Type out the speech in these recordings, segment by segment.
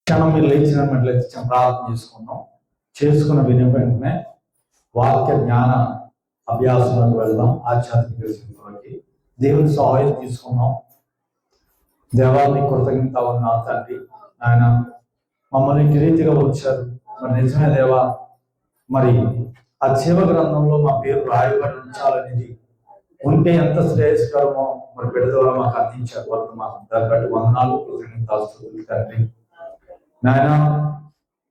క్షణం మీరు లేచినట్లయితే ప్రార్థన చేసుకున్న వినే వెంటనే వాక్య జ్ఞాన అభ్యాసంలోకి వెళ్దాం. ఆధ్యాత్మిక స్థితిలోకి దేవుని సహాయం తీసుకున్నాం. దేవాన్ని కృతజ్ఞత ఉన్న తండ్రి, ఆయన మమ్మల్ని ఇంటి రీతిగా వచ్చారు. మరి నిజమే దేవా, మరి ఆ జీవ గ్రంథంలో మా పేరు రాయబడి ఉంచాలనేది ఉంటే ఎంత శ్రేయస్కరమో మరి బిడ్డ ద్వారా మాకు అందించారు. వర్తమానం దాన్ని బట్టి వందనాలు, కృతజ్ఞతలు తండ్రి. నాయన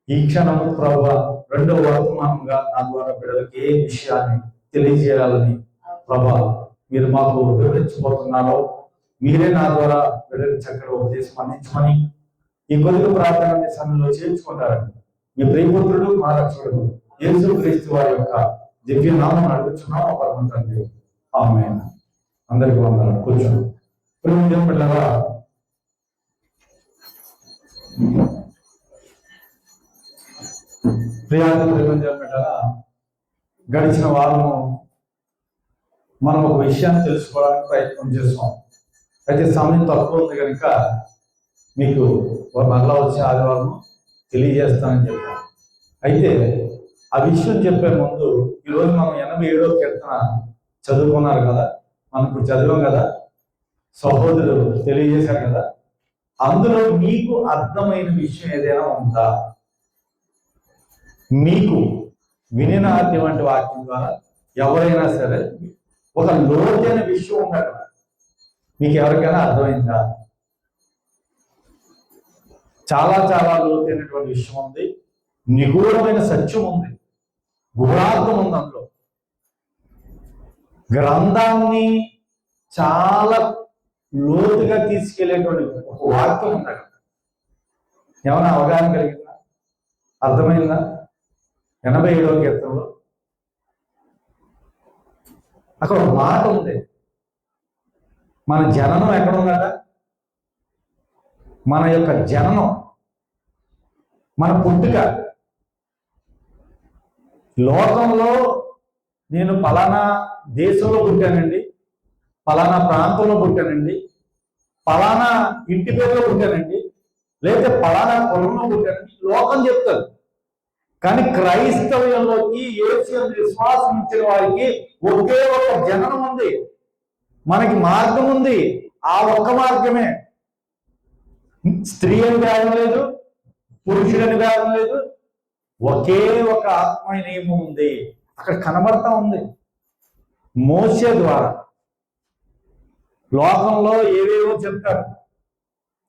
ఈ క్షణము ప్రభువా రెండవ వర్తమానంగా నా ద్వారా బిడ్డలకి ఏ విషయాన్ని తెలియజేయాలని ప్రభా మీరు మాకు వివరించబోతున్నారో మీరే నా ద్వారా బిడ్డలకు చక్కగా ఉపదేశం అందించమని ఈ కొద్ది ప్రార్థన సమయంలో చేర్చుకుంటారని మీ ప్రియపుత్రుడు మా రక్షకుడు యేసు క్రీస్తు వారి యొక్క దివ్య నామం అడుగుతున్నాం పరమ తండ్రి. ఆమేన్. అందరికీ వందనాలు. కూర్చోండి. ప్రియ బిడ్డలారా, గడిచిన వారము మనం ఒక విషయాన్ని తెలుసుకోవడానికి ప్రయత్నం చేస్తాం. అయితే సమయం తక్కువ ఉంది కనుక మీకు మరలా వచ్చే ఆదివారం తెలియజేస్తానని చెప్పాను. అయితే ఆ విషయం చెప్పే ముందు ఈరోజు మనం 87వ కీర్తన చదువుకున్నారు కదా, మనం ఇప్పుడు చదివాం కదా, సహోదరులు తెలియజేశారు కదా. అందులో మీకు అర్థమైన విషయం ఏదైనా ఉందా? మీకు వినినటువంటి వాక్యం ద్వారా ఎవరైనా సరే ఒక లోతైన విషయం ఉందట, మీకు ఎవరికైనా అర్థమైందా? చాలా చాలా లోతైనటువంటి విషయం ఉంది, నిగూఢమైన సత్యం ఉంది, గూఢార్థం ఉంది. అందులో గ్రంథాన్ని చాలా లోతుగా తీసుకెళ్లేటువంటి ఒక వాక్యం ఉంది అక్కడ. ఏమైనా అవగాహన కలిగిందా? అర్థమైందా? 87వ కీర్తనలో అక్కడ ఒక మాట ఉంది. మన జననం ఎక్కడ ఉందట? మన యొక్క జననం, మన పుట్టుక లోకంలో నేను పలానా దేశంలో పుట్టానండి, పలానా ప్రాంతంలో పుట్టానండి, పలానా ఇంటి పేరులో పుట్టానండి, లేదా పలానా కులంలో పుట్టానండి లోకం చెప్తారు. కానీ క్రైస్తవ్యంలోకి యేసు విశ్వాసం ఇచ్చిన వారికి ఒకే ఒక జననం ఉంది, మనకి మార్గం ఉంది. ఆ ఒక్క మార్గమే. స్త్రీ అని భేదం లేదు, పురుషుడని భేదం లేదు, ఒకే ఒక ఆత్మ నియమం ఉంది. అక్కడ కనబడతా ఉంది. మోసే ద్వారా లోకంలో ఏవేవో చెప్తారు,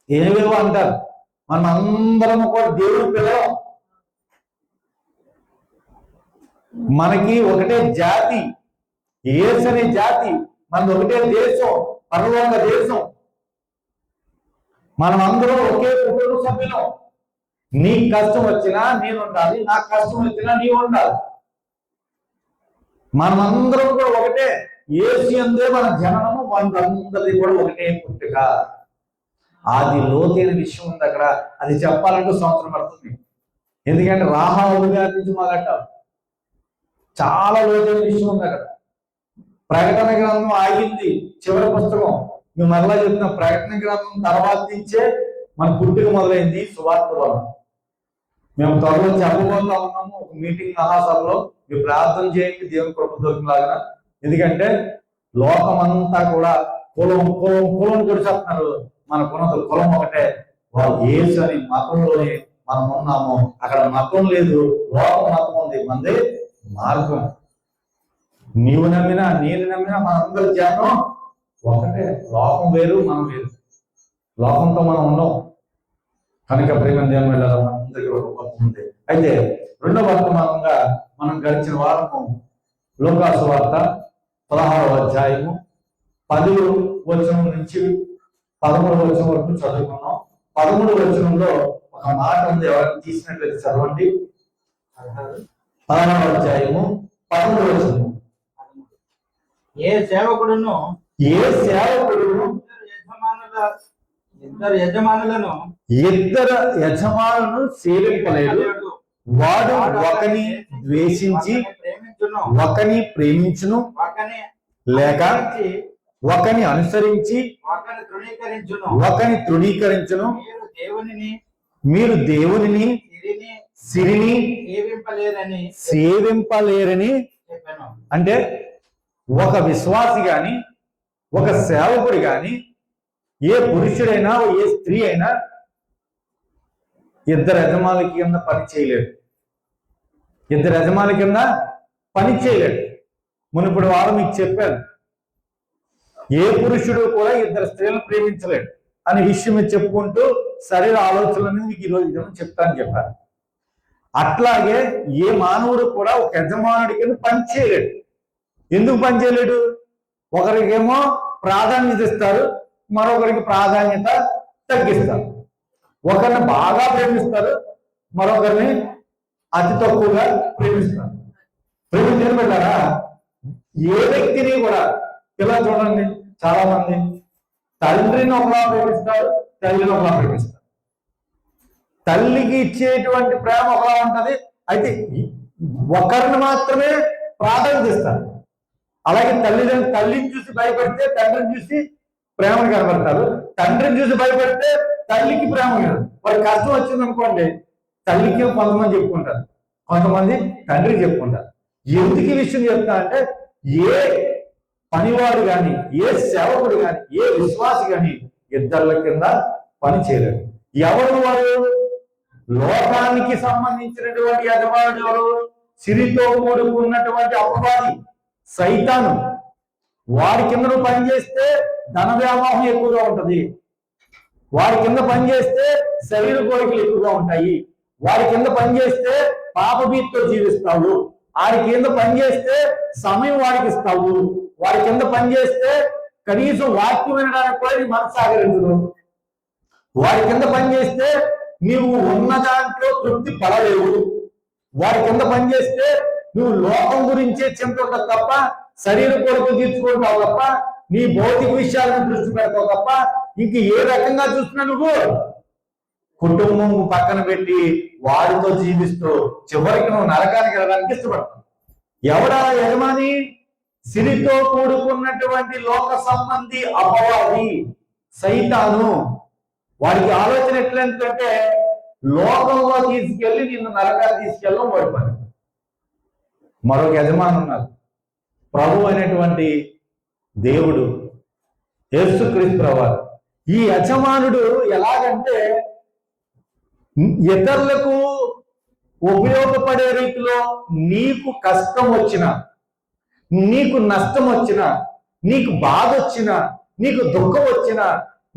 ఏవేవో అంటారు. మనం అందరం కూడా దేవుడి పిల్లలం. మనకి ఒకటే జాతి, యేసు అనే జాతి. మనది ఒకటే దేశం, పరలోక దేశం. మనం అందరం ఒకే కుటుంబ సభ్యులం. నీ కష్టం వచ్చినా నేను ఉండాలి, నాకు కష్టం వచ్చినా నీవు ఉండాలి. మనమందరం కూడా ఒకటే. యేసు అందే మన జననము, మనందరిది కూడా ఒకటే పుట్టుక. అది లోతైన విషయం ఉంది అక్కడ. అది చెప్పాలంటే సంవత్సరం పడుతుంది. ఎందుకంటే రాహాబు గారి నుంచి మొదలెట్టాం. చాలా లోతైన విషయం ఉంది అక్కడ. ప్రకటన గ్రంథం ఆగింది చివరి పుస్తకం. మేము మరలా చెప్తున్న ప్రకటన గ్రంథం తర్వాత నుంచే మన పుట్టుక మొదలైంది సువార్త వలన. మేము త్వరలో చెప్పబోతా ఉన్నాము ఒక మీటింగ్ మహాసభలో. మీరు ప్రార్థన చేయండి దేవుని కృప దొరికిలాగా. ఎందుకంటే లోకమంతా కూడా కులం కులం కులం కొడిచేస్తున్నారు. మనకున్నది కులం ఒకటే, వాళ్ళు యేసు అని మతంలోనే మనం ఉన్నాము. అక్కడ మతం లేదు, లోక మతం ఉంది, మనది మార్గం. నీవు నమ్మినా నేను నమ్మినా మనందరి జనం ఒకటే. లోకం వేరు, మనం వేరు. లోకంతో మనం ఉన్నాం కనుక ప్రేమ దేవుని వెళ్ళాలి. మనందరికీ ఒక గొప్ప ఉంది. అయితే రెండవ వర్తమానంగా మనం గడిచిన వారము లూకాసు వార్త 16వ అధ్యాయము 10వ వచనం నుంచి 13వ వచనం వరకు చదువుకున్నాం. 13వ వచనంలో ఒక మాట ఉంది, ఎవరైనా తీసినట్లయితే చదవండి. 16వ అధ్యాయము 13వ వచనం. ఏ సేవకుడును ఇద్దరు యజమానులను సేవింపలేడు. వాడు ఒకని ద్వేషించి ఒకని ప్రేమించును, లేక ఒకని అనుసరించి ఒకని తృణీకరించును. మీరు దేవునిని సిరిని సిరిని సేవింపలేరని సేవింపలేరని చెప్పాను. అంటే ఒక విశ్వాసి గాని ఒక సేవకుడు గాని ఏ పురుషుడైనా ఏ స్త్రీ అయినా ఇద్దరు యజమానుల కింద పని చేయలేడు. ఇద్దరు యజమానుల కింద పని చేయలేడు. మునుపటి వారం మీకు చెప్పాను, ఏ పురుషుడు కూడా ఇద్దరు స్త్రీలను ప్రేమించలేడు అనే విషయం మీరు చెప్పుకుంటూ శరీర ఆలోచనలని మీకు ఈరోజు చెప్తాను చెప్పాను. అట్లాగే ఏ మానవుడు కూడా ఒక యజమానుడి కింద పని చేయలేడు. ఎందుకు పని చేయలేడు? ఒకరికేమో ప్రాధాన్యత ఇస్తారు, మరొకరికి ప్రాధాన్యత తగ్గిస్తారు. ఒకరిని బాగా ప్రేమిస్తారు, మరొకరిని అతి తక్కువగా ప్రేమిస్తారు. ప్రేమించడం పెట్టారా? ఏ వ్యక్తిని కూడా ఇలా చూడండి, చాలా మంది తండ్రిని ఒకలా ప్రేమిస్తారు, తల్లిని ఒకలా ప్రేమిస్తారు. తల్లికి ఇచ్చేటువంటి ప్రేమ ఒకలా ఉంటది, అయితే ఒకరిని మాత్రమే ప్రాధాన్యత ఇస్తారు. అలాగే తల్లిని చూసి భయపడితే తండ్రిని చూసి ప్రేమను కనబడతారు, తండ్రిని చూసి భయపడితే తల్లికి ప్రేమ కనబడదు. వారికి కష్టం వచ్చింది అనుకోండి, తల్లికి కొంతమంది చెప్పుకుంటారు, కొంతమంది తండ్రికి చెప్పుకుంటారు. ఎందుకు ఈ విషయం చెప్తా అంటే, ఏ పనివాడు కానీ, ఏ సేవకుడు కానీ, ఏ విశ్వాసి కానీ ఇద్దర్ల కింద పని చేయలేడు. ఎవరు వారు? లోకానికి సంబంధించినటువంటి యజమానుడు ఎవరు? సిరితో కూడుకున్నటువంటి అపవాది సైతాను. వాడి కింద నువ్వు పనిచేస్తే ధన వ్యామోహం ఎక్కువగా ఉంటది. వాడి కింద పనిచేస్తే శరీర కోరికలు ఎక్కువగా ఉంటాయి. వాడి కింద పనిచేస్తే పాపభీతితో జీవిస్తావు. వాడి కింద పనిచేస్తే సమయం వాడికి ఇస్తావు. వాడి కింద పనిచేస్తే కనీసం వాక్యం వినడానికి కూడా నీ మనసు ఆగరించదు. వాడి కింద పనిచేస్తే నీవు ఉన్న దాంట్లో తృప్తి పడలేవు. వాడి కింద పనిచేస్తే నువ్వు లోకం గురించే చింత ఉండదు తప్ప, శరీర కోరికలు తీర్చుకుంటావు తప్ప, నీ భౌతిక విషయాలను దృష్టి పెడతావు తప్ప, ఇంక ఏ రకంగా చూస్తున్నా నువ్వు కుటుంబం పక్కన పెట్టి వాడితో జీవిస్తూ చివరికి నువ్వు నరకానికి వెళ్ళడానికి ఇష్టపడతావు. ఎవడా యజమాని? సిరితో కూడుకున్నటువంటి లోక సంబంధి అపవాది సైతాను. వాడికి ఆలోచన ఎట్లంటే లోకంలో తీసుకెళ్లి నిన్ను నరకాన్ని తీసుకెళ్ళడం వాడి పని. మరొక యజమాని ఉన్నారు, ప్రభు అనేటువంటి దేవుడు, యేసుక్రీస్తు ప్రభువారు. ఈ యజమానుడు ఎలాగంటే ఇతరులకు ఉపయోగపడే రీతిలో నీకు కష్టం వచ్చినా, నీకు నష్టం వచ్చినా, నీకు బాధ వచ్చినా, నీకు దుఃఖం వచ్చినా,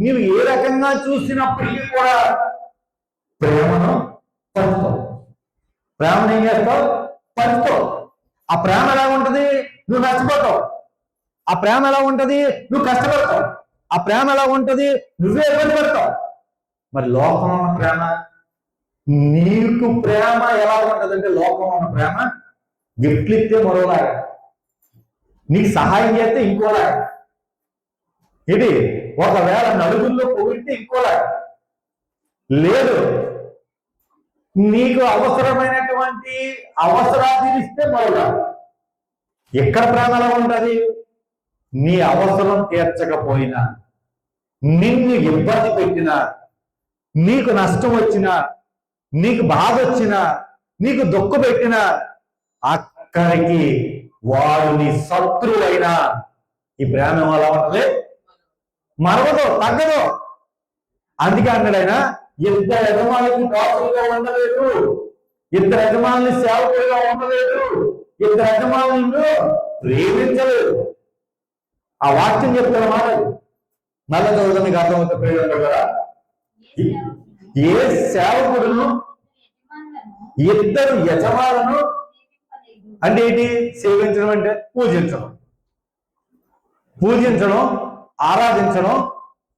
నీవు ఏ రకంగా చూసినప్పటికీ కూడా ప్రేమను పంచుతావు. ప్రేమను ఏం చేస్తావు? పంచుతావు. ఆ ప్రేమ ఎలా ఉంటది? నువ్వు నష్టపోతావు. ఆ ప్రేమ ఎలా ఉంటది? నువ్వు కష్టపడతావు. ఆ ప్రేమ ఎలా ఉంటది? నువ్వే ఇబ్బంది పడతావు. మరి లోకంలో ఉన్న ప్రేమ, నీకు ప్రేమ ఎలా ఉంటదంటే, లోకంలో ఉన్న ప్రేమ గిఫ్ట్లు ఇస్తే మరోలాగా, నీకు సహాయం చేస్తే ఇంకోలాగా, ఇది ఒకవేళ నలుగురిలో పొగిడితే ఇంకోలాగా, లేదు నీకు అవసరమైనటువంటి అవసరాలు తీరిస్తే మరోలాగా. ఎక్కడ ప్రేమ ఎలా ఉంటది? నీ అవసరం తీర్చకపోయినా, నిన్ను ఇబ్బంది పెట్టినా, నీకు నష్టం వచ్చినా, నీకు బాధ వచ్చినా, నీకు దుఃఖం పెట్టినా, అక్కడికి వాడు నీ శత్రువు అయినా ఈ ప్రేమ ఎలా ఉంటది? మరవదు, తగ్గదు. అందుకే అన్నాడైనా, ఇద్దరు యజమానులకు దాసులుగా ఉండలేదు, ఇద్దరు యజమానులు సేవకులుగా ఉండలేదు, ఇద్దరు యజమానులు ప్రేమించలేదు. ఆ వాక్యం చెప్తారు మాట నల్ల చదువుతా మీకు అర్థమవుతా ప్రేరణ కదా. ఏ సేవకుడును ఇద్దరు యజమానులను అంటే ఏంటి? సేవించడం అంటే పూజించడం, పూజించడం, ఆరాధించడం,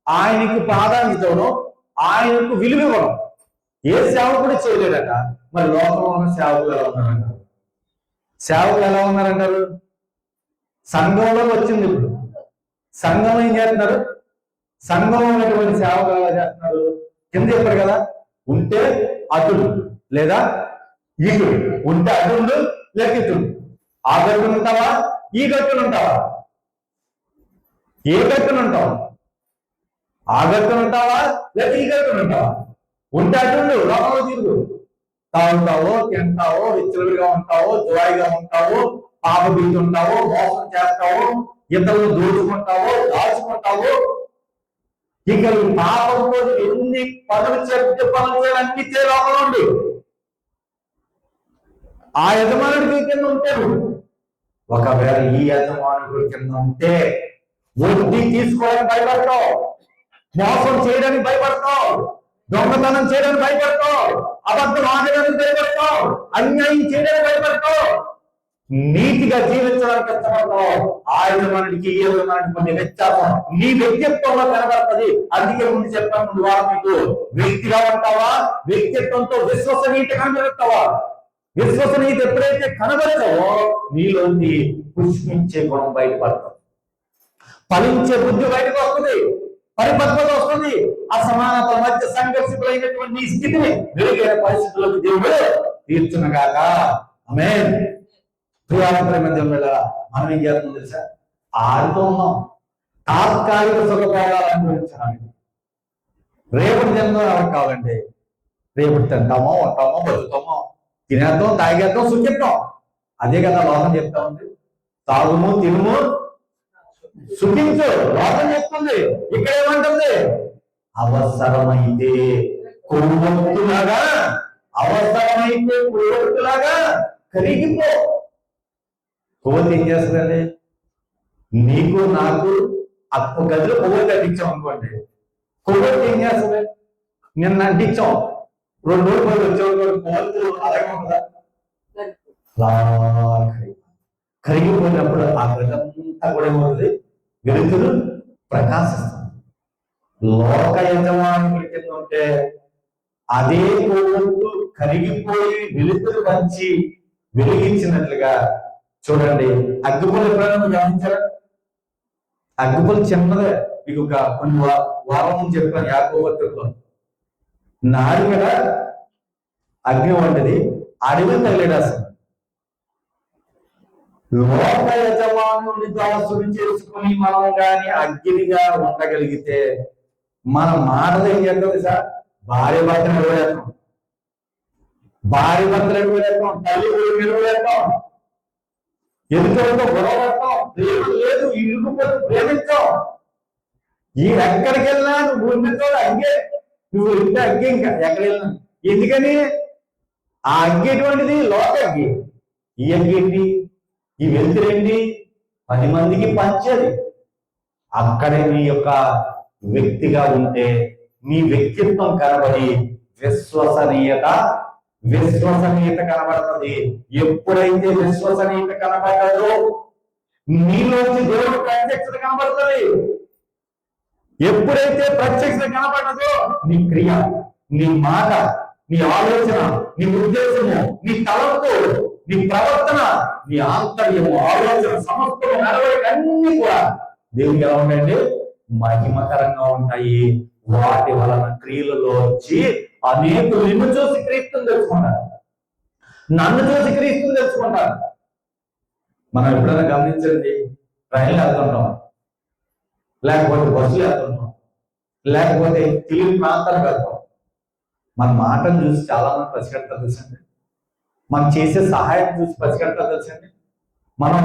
ఆయనకి ప్రాధాన్యత ఇవ్వడం, ఆయనకు విలువ ఇవ్వడం. ఏ సేవకుడు చేయలేదట. మరి లోకంలో ఉన్న సేవకులు ఎలా ఉన్నారంటారు? సేవకులు ఎలా ఉన్నారంటారు? సంఘంలో వచ్చింది. ఇప్పుడు సంఘం ఏం చేస్తున్నారు? సంఘంలో ఉన్నటువంటి సేవకులు ఎలా చేస్తున్నారు? కింద చెప్పారు కదా, ఉంటే అతుడు లేదా ఇటుడు, ఉంటే అటుడు లేక ఇటుడు. ఆ గట్టును ఉంటావా? ఈ గట్టును ఉంటావా? ఏ గట్టును ఉంటావు? ఆ గట్టును ఉంటావా లేక ఈ గట్టును ఉంటావా? ఉంటే అటుండు, లోకంలో తిరుగు. తాగుతావో, తింటావో, విచ్చలవిడిగా ఉంటావో, జోయిగా ఉంటావో, పాప బీటి ఉంటావో, మోసం చేస్తావో, ఇతరులు దోచుకుంటావో, దాచుకుంటావో, ఇక ఈ పాపంతో ఎన్ని పనులు చెడ్డ పనులు చేయాలన్నీ చే లోకంలో ఉండి ఆ యజమానుడి కింద ఉంటాడు. ఒకవేళ ఈ యజమానుడి కింద ఉంటే వడ్డీ తీసుకోవడానికి భయపడతావు, మోసం చేయడానికి భయపడతావు, దొంగతనం చేయడానికి భయపడతావు, అబద్ధం ఆడడానికి భయపడతావు, అన్యాయం చేయడానికి భయపడతావు, నీతిగా జీవించడానికి కష్టపడతావు. ఆ యజమానుడికి ఈ యజమానుడికి కొన్ని వ్యత్యాసం నీ వ్యక్తిత్వంలో కనబడుతుంది. అందుకే ముందు చెప్పాను, ముందు వారం మీకు వ్యక్తిగా ఉంటావా, వ్యక్తిత్వంతో విశ్వసనీయత కనబడతావా? విశ్వసనీయత ఎప్పుడైతే కనబడతావో నీలోని పుష్పించే గుణం బయటపడతావు, ఫలించే బుద్ధి బయటకు వస్తుంది, పరిపక్వత వస్తుంది. అసమానతల మధ్య సంఘర్షితులైనటువంటి నీ స్థితిని వెలుగైన పరిస్థితులకు దేవుడు తీర్చునగాక. ఆమేన్. ప్రియామంత్రం మనం ఏం చేస్తాం తెలుసా? ఆడుతూ ఉన్నాం, తాత్కాలిక సుఖభోగాలు అనుభవించడానికి. రేపటి జన్మలో ఎవరికి కావాలండి? రేపటి తింటామో, ఉంటామో, బతుకుతామో, తినేద్దాం, తాగేద్దాం, సుఖిద్దాం. అదే కదా లోకం చెప్తా ఉంది. తాగుము, తినుము, సుఖించు. లోకం చెప్తుంది. ఇక్కడ ఏమంటుంది? అవసరమైతే కొవ్వొత్తులాగా, అవసరమైతే కొవ్వొత్తులాగా కరిగిపో. కొవ్వొత్తి ఏం చేస్తుందండి? నీకు నాకు ఒక గదిలో కొవ్వొత్తి అంటించాం అనుకోండి, కొవ్వొత్తి ఏం చేస్తుంది? నిన్న అంటించాం, 2 రోజులు పోయి వచ్చేవాళ్ళు కొవ్వొత్తులు అలాగే ఉంటుందా? కరిగిపోయినప్పుడు ఆ గదంతా కూడా ఏమవుతుంది? వెలుతురు ప్రకాశిస్తుంది. లోక యజమానుడి కింద ఉంటే అదే కొవ్వొత్తు కరిగిపోయి వెలుతురు వచ్చి వెలిగించినట్లుగా చూడండి. అగ్గిపుల్ల ఎప్పుడైనా గమనించారా? అగ్గిపుల్ల చిన్నదే. మీకు ఒక కొన్ని వారం నుంచి చెప్పాను యాకోబులో, నాడి మీద అగ్ని వంటిది, అడవి తగిలేడాల్సింది. లోక యజమానుని దాసుడు చేసుకుని మనం కానీ అగ్నిగా ఉండగలిగితే మన మాటలు ఏం చేస్తుంది సార్? భార్య భర్తలు నిలబడేస్తాం, భార్య భర్తలు నిలబడేస్తాం, తల్లి నిలబడేస్తాం, ఎదుటితో గొడవ పడతాం, ప్రేమ లేదు, ఇరుకుపోతే ప్రేమించాం. ఈ ఎక్కడికి వెళ్ళినా నువ్వు ఉన్నతో అగ్గే, నువ్వు ఇంటి అగ్గే, ఇంకా ఎక్కడికి వెళ్ళినా. ఎందుకని? ఆ అగ్గి ఎటువంటిది? లోక అగ్గి. ఈ అగ్గి ఏంటి? ఈ వెలుతురేంటి? 10 మందికి పంచేది. అక్కడే నీ యొక్క వ్యక్తిగా ఉంటే నీ వ్యక్తిత్వం కనబడి విశ్వసనీయత కనబడుతుంది. ఎప్పుడైతే విశ్వసనీయత కనబడదో నీలోంచి దేవుడు ప్రత్యక్షత కనబడుతుంది. ఎప్పుడైతే ప్రత్యక్షత కనబడదో నీ క్రియ, నీ మాట, నీ ఆలోచన, నీ ఉద్దేశము, నీ తలంపు, నీ ప్రవర్తన, నీ ఆంతర్యము, ఆలోచన, సమస్తము, నడవడిక అన్ని కూడా దేవునికి ఎలా ఉంటాయండి? మహిమకరంగా ఉంటాయి. వాటి వలన క్రియలలో వచ్చి అనేకులు నిన్ను చూసి క్రీస్తుని తెలుసుకుంటారు, నన్ను చూసి క్రీస్తుని తెలుసుకుంటారు. మనం ఎప్పుడైనా గమనించండి, రైలు వెళ్తుంటాం, లేకపోతే బస్సులు వెళ్తుంటాం, లేకపోతే తెలియని ప్రాంతాలకు వెళ్తాం. మన మాటను చూసి చాలా మంది పసిగడతారు తెలుసండి, మనం చేసే సహాయం చూసి పసిగడతారు తెలుసండి, మనం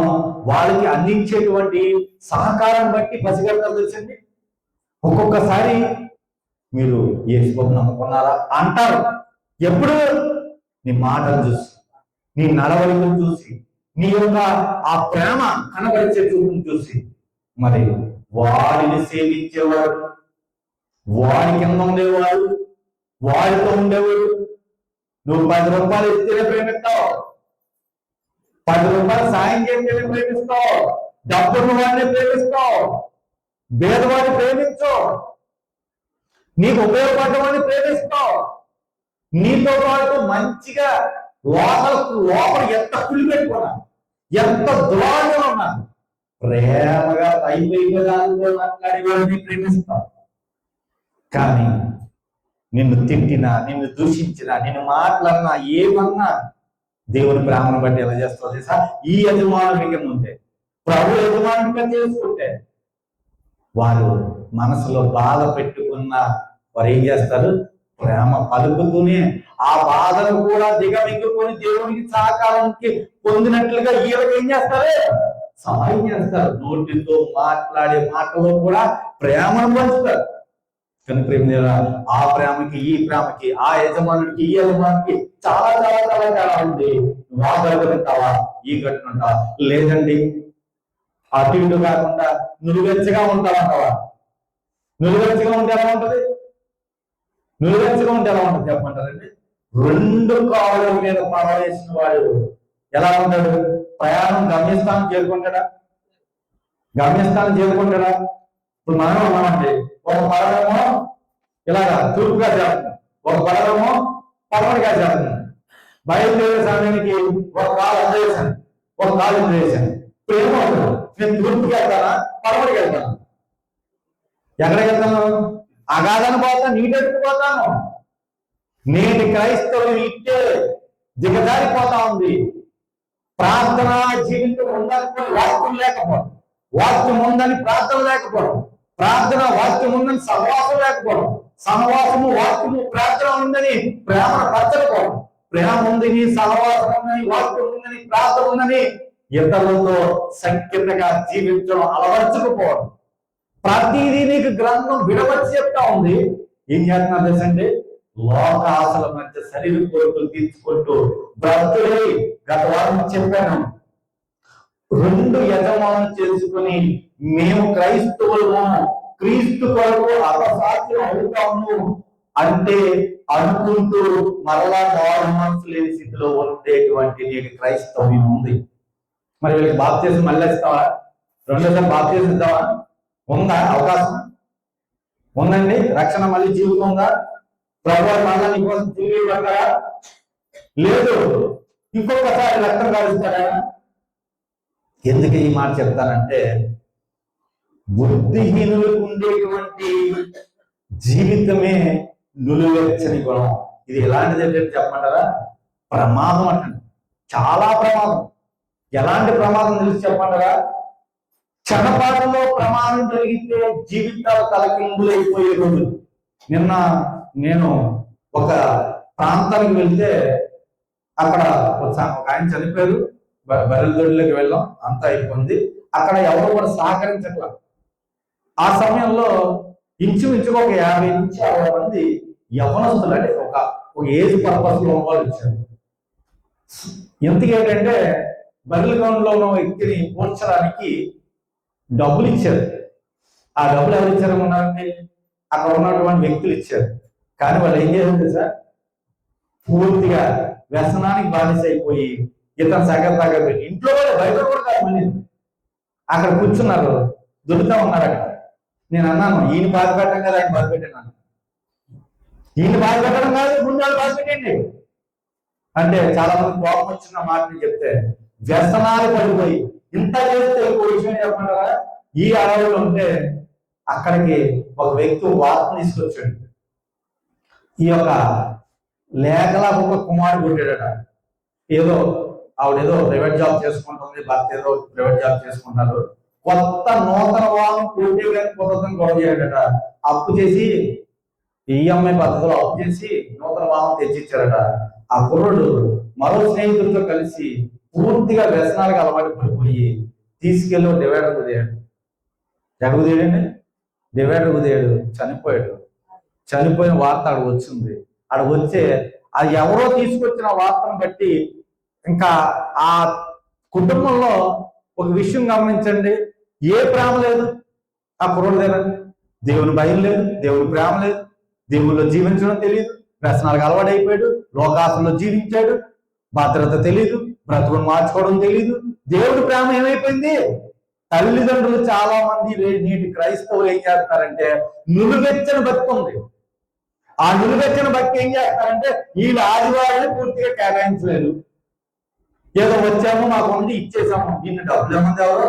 వాళ్ళకి అందించేటువంటి సహకారం బట్టి పసిగడతారు తెలుసండి. ఒక్కొక్కసారి మీరు యేసుని నమ్ముకున్నారా అంటారు. ఎప్పుడు? నీ మాటలు చూసి, నీ నడవడికను చూసి, నీ యొక్క ఆ ప్రేమ కనబరిచే చూపును చూసి. మరి వాడిని సేవించేవాడు, వాడి కింద ఉండేవాడు, వాడితో ఉండేవాడు. నువ్వు 10 రూపాయలు ఇస్తేనే ప్రేమిస్తావు, 10 రూపాయలు సాయం చేస్తేనే ప్రేమిస్తావు, డబ్బును వాడిని ప్రేమిస్తావు, భేదవాడిని ప్రేమించు, నీకు ఉపయోగపడ్డవాడిని ప్రేమిస్తావు. నీతో పాటు మంచిగా లోపల ఎంత కుళ్ళు పెట్టుకున్నా, ఎంత దురాగా ఉన్నా, ప్రేమగా పైదానిలో మాట్లాడేవాడిని ప్రేమిస్తావు. కానీ నిన్ను తిట్టినా, నిన్ను దూషించినా, నిన్ను మాట్లాడినా, ఏమన్నా దేవుని ప్రేమను బట్టి ఎలా చేస్తావు తెలుసా? ఈ యజమానుడి కింద ఉంటే, ప్రభు యజమానుడిగా చేసుకుంటే, వారు మనసులో బాధ పెట్టుకున్న వారు ఏం చేస్తారు? ప్రేమ పలుకుతూనే ఆ బాధను కూడా దిగమింగుకొని దేవునికి సహకారానికి పొందినట్లుగా వీళ్ళకి ఏం చేస్తారు? సహాయం చేస్తారు. నోటితో మాట్లాడే మాటలో కూడా ప్రేమను పంచుతారు. కానీ ప్రేమ ఆ ప్రేమకి ఈ ప్రేమకి, ఆ యజమానికి ఈ యజమానికి చాలా చాలా చాలా తేడా ఉంది. నువ్వు ఆ గట్టు తింటావా, ఈ గట్టు ఉంటావా? లేదండి, అటు ఇటు కాకుండా నులువెచ్చగా ఉంటావంటావా? నులువెచ్చగా ఉంటే ఎలా ఉంటది? నులువెచ్చగా ఉంటే ఎలా ఉంటుంది చెప్పమంటారండి? రెండు కాళ్ళ మీద పడవేసిన వాడు ఎలా ఉంటాడు? ప్రయాణం గమ్యస్థానం చేరుకుంటాడా? గమ్యస్థానం చేరుకుంటాడా? ఇప్పుడు మనం ఉన్నామండి, ఒక పడవేమో ఇలాగా తూర్పుగా చేస్తుంది, ఒక పడవేమో పడమటిగా చేస్తుంది. బయలుదేరే సమయానికి ఒక కాలు అంత చేశాను, ఒక కాలు ఇంత చేశాను. ఇప్పుడు ఏమవుతుంది? నేను తూర్పుకి వెళ్తానా, పడమటికి వెళ్తాను? ఎక్కడికి వెళ్తాను? అగాధాన్ని పోతాను, నీటెట్టుకు పోతాను. నేటి క్రైస్తవులు ఇట్టే దిగజారిపోతా ఉంది. ప్రార్థన జీవితం ఉందనుకుని వాక్యం లేకపోవడం, వాక్యం ఉందని ప్రార్థన లేకపోవడం, ప్రార్థన వాక్యం ఉందని సహవాసం లేకపోవడం, సహవాసము వాక్యము ప్రార్థన ఉందని ప్రేమను పరచకపోవడం, ప్రేమ ఉందని సహవాసం ఉందని వాక్యం ఉందని ప్రార్థన ఉందని ఇతరులతో సంకీర్ణంగా జీవించడం అలవర్చకపోవడం. ప్రతిదీ నీకు గ్రంథం విడవచ్చి చెప్తా ఉంది. ఏం చేస్తున్నారు తెలుసండి? లోక ఆశల మధ్య శరీర కోరికలు తీర్చుకుంటూ బ్రతుకులై, గత వారం చెప్పాను, రెండు యజమానులు చేసుకుని మేము క్రైస్తవులము, క్రీస్తు కొరకు అపసాధ్యం అవుతాము అంటే అనుకుంటూ మరలా మారు మనసు లేని స్థితిలో ఉండేటువంటి నీకు క్రైస్తవ్యం ఉంది. మరి వీళ్ళకి బాప్తిజం మళ్ళీ ఇస్తావా? రెండోసారి బాప్తిజం ఇస్తావా? ఉందా అవకాశం? ఉందండి. రక్షణ మళ్ళీ జీవితం ఉందా? ప్రభువు మళ్ళా నీకోసం తిరిగి పడతారా? లేదు. ఇంకొకసారి రక్తం కాలుస్తారా? ఎందుకు ఈ మాట చెప్తానంటే, బుద్ధిహీనులకు ఉండేటువంటి జీవితమే నులువెచ్చని గుణం. ఇది ఎలాంటిది ఏంటంటే చెప్పమంటారా? ప్రమాదం అంటండి, చాలా ప్రమాదం. ఎలాంటి ప్రమాదం తెలిసి చెప్పమంటారా? క్షణపాఠంలో ప్రమాదం జరిగితే జీవితాలు తలకిందులైపోయే రోజులు. నిన్న నేను ఒక ప్రాంతానికి వెళ్తే అక్కడ ఒక ఆయన చనిపోయారు. బర్రెల దొడ్లోకి వెళ్ళాం, అంతా అయిపోయింది. అక్కడ ఎవరు కూడా సహకరించట్ల. ఆ సమయంలో ఇంచుమించుగా ఒక 50 నుంచి 60 మంది యవనస్తులు, అంటే ఒక ఏజ్ పర్పస్ లో వాళ్ళు ఇచ్చారు. ఎందుకు ఏంటంటే బర్రెల గ్రౌండ్ లో ఉన్న వ్యక్తిని పోల్చడానికి డబ్బులు ఇచ్చారు. ఆ డబ్బులు ఎవరు ఇచ్చారన్నారంటే అక్కడ ఉన్నటువంటి వ్యక్తులు ఇచ్చారు. కానీ వాళ్ళు ఏం చేశారు సార్, పూర్తిగా వ్యసనానికి బానిస అయిపోయి ఇతను సగం పెట్టి ఇంట్లో కూడా బయట కూడా కాదు, మళ్ళీ అక్కడ కూర్చున్నారు, దొరుకుతా ఉన్నారు అక్కడ. నేను అన్నాను, ఈయన బాధ పెట్టడం కదా ఆయన బాధ పెట్టాను. ఈయన బాధ పెట్టడం కాదు, ముందు వాళ్ళు బాధ పెట్టండి అంటే చాలా మంది కోపం వచ్చిన మాటని చెప్తే వ్యసనాలు పడిపోయి ఇంత చేస్తే ఇంకో విషయం చెప్పంటారా? ఈ అడవులు ఉంటే అక్కడికి ఒక వ్యక్తి వార్త తీసుకొచ్చాడు. ఈ యొక్క లేఖలా ఒక కుమారుడు పుట్టాడట. ఏదో ఆవిడేదో ప్రైవేట్ జాబ్ చేసుకుంటుంది, భర్త ఏదో ప్రైవేట్ జాబ్ చేసుకుంటారు. కొత్త నూతన వాహనం పోటీ కానీ కొత్తని గొడవ చేయడట. అప్పు చేసి ఈఎంఐ పద్ధతిలో అప్పు చేసి నూతన వాహనం తెచ్చిచ్చారట. ఆ కుర్రుడు మరో స్నేహితులతో కలిసి పూర్తిగా వ్యసనాలకు అలవాటు పడిపోయి తీసుకెళ్ళి డివైడర్ కుదియాడు. ఎక్కడ కుదియాడండి? డివైడర్ కుదియాడు, చనిపోయాడు. చనిపోయిన వార్త అక్కడ వచ్చింది. అక్కడ వచ్చే అది ఎవరో తీసుకొచ్చిన వార్తను బట్టి ఇంకా ఆ కుటుంబంలో ఒక విషయం గమనించండి, ఏ ప్రేమ లేదు ఆ కుర్రోడు దగ్గర. దేవుని భయం లేదు, దేవుని ప్రేమ లేదు, దేవుల్లో జీవించడం తెలియదు, వ్యసనాలకు అలవాటు అయిపోయాడు, లోకాశంలో జీవించాడు, భద్రత తెలియదు, బ్రతుకును మార్చుకోవడం తెలియదు. దేవుడి ప్రేమ ఏమైపోయింది? తల్లిదండ్రులు చాలా మంది నేటి క్రైస్తవులు ఏం చేస్తారంటే నులువెచ్చని బతుకుంది. ఆ నులువెచ్చని బతుకు ఏం చేస్తారంటే వీళ్ళు ఆదివారాన్ని పూర్తిగా కేటాయించలేదు. ఏదో వచ్చాము మాకు ఉంది ఇచ్చేసాము, దీన్ని డబ్బులు ఏమంది ఎవరు?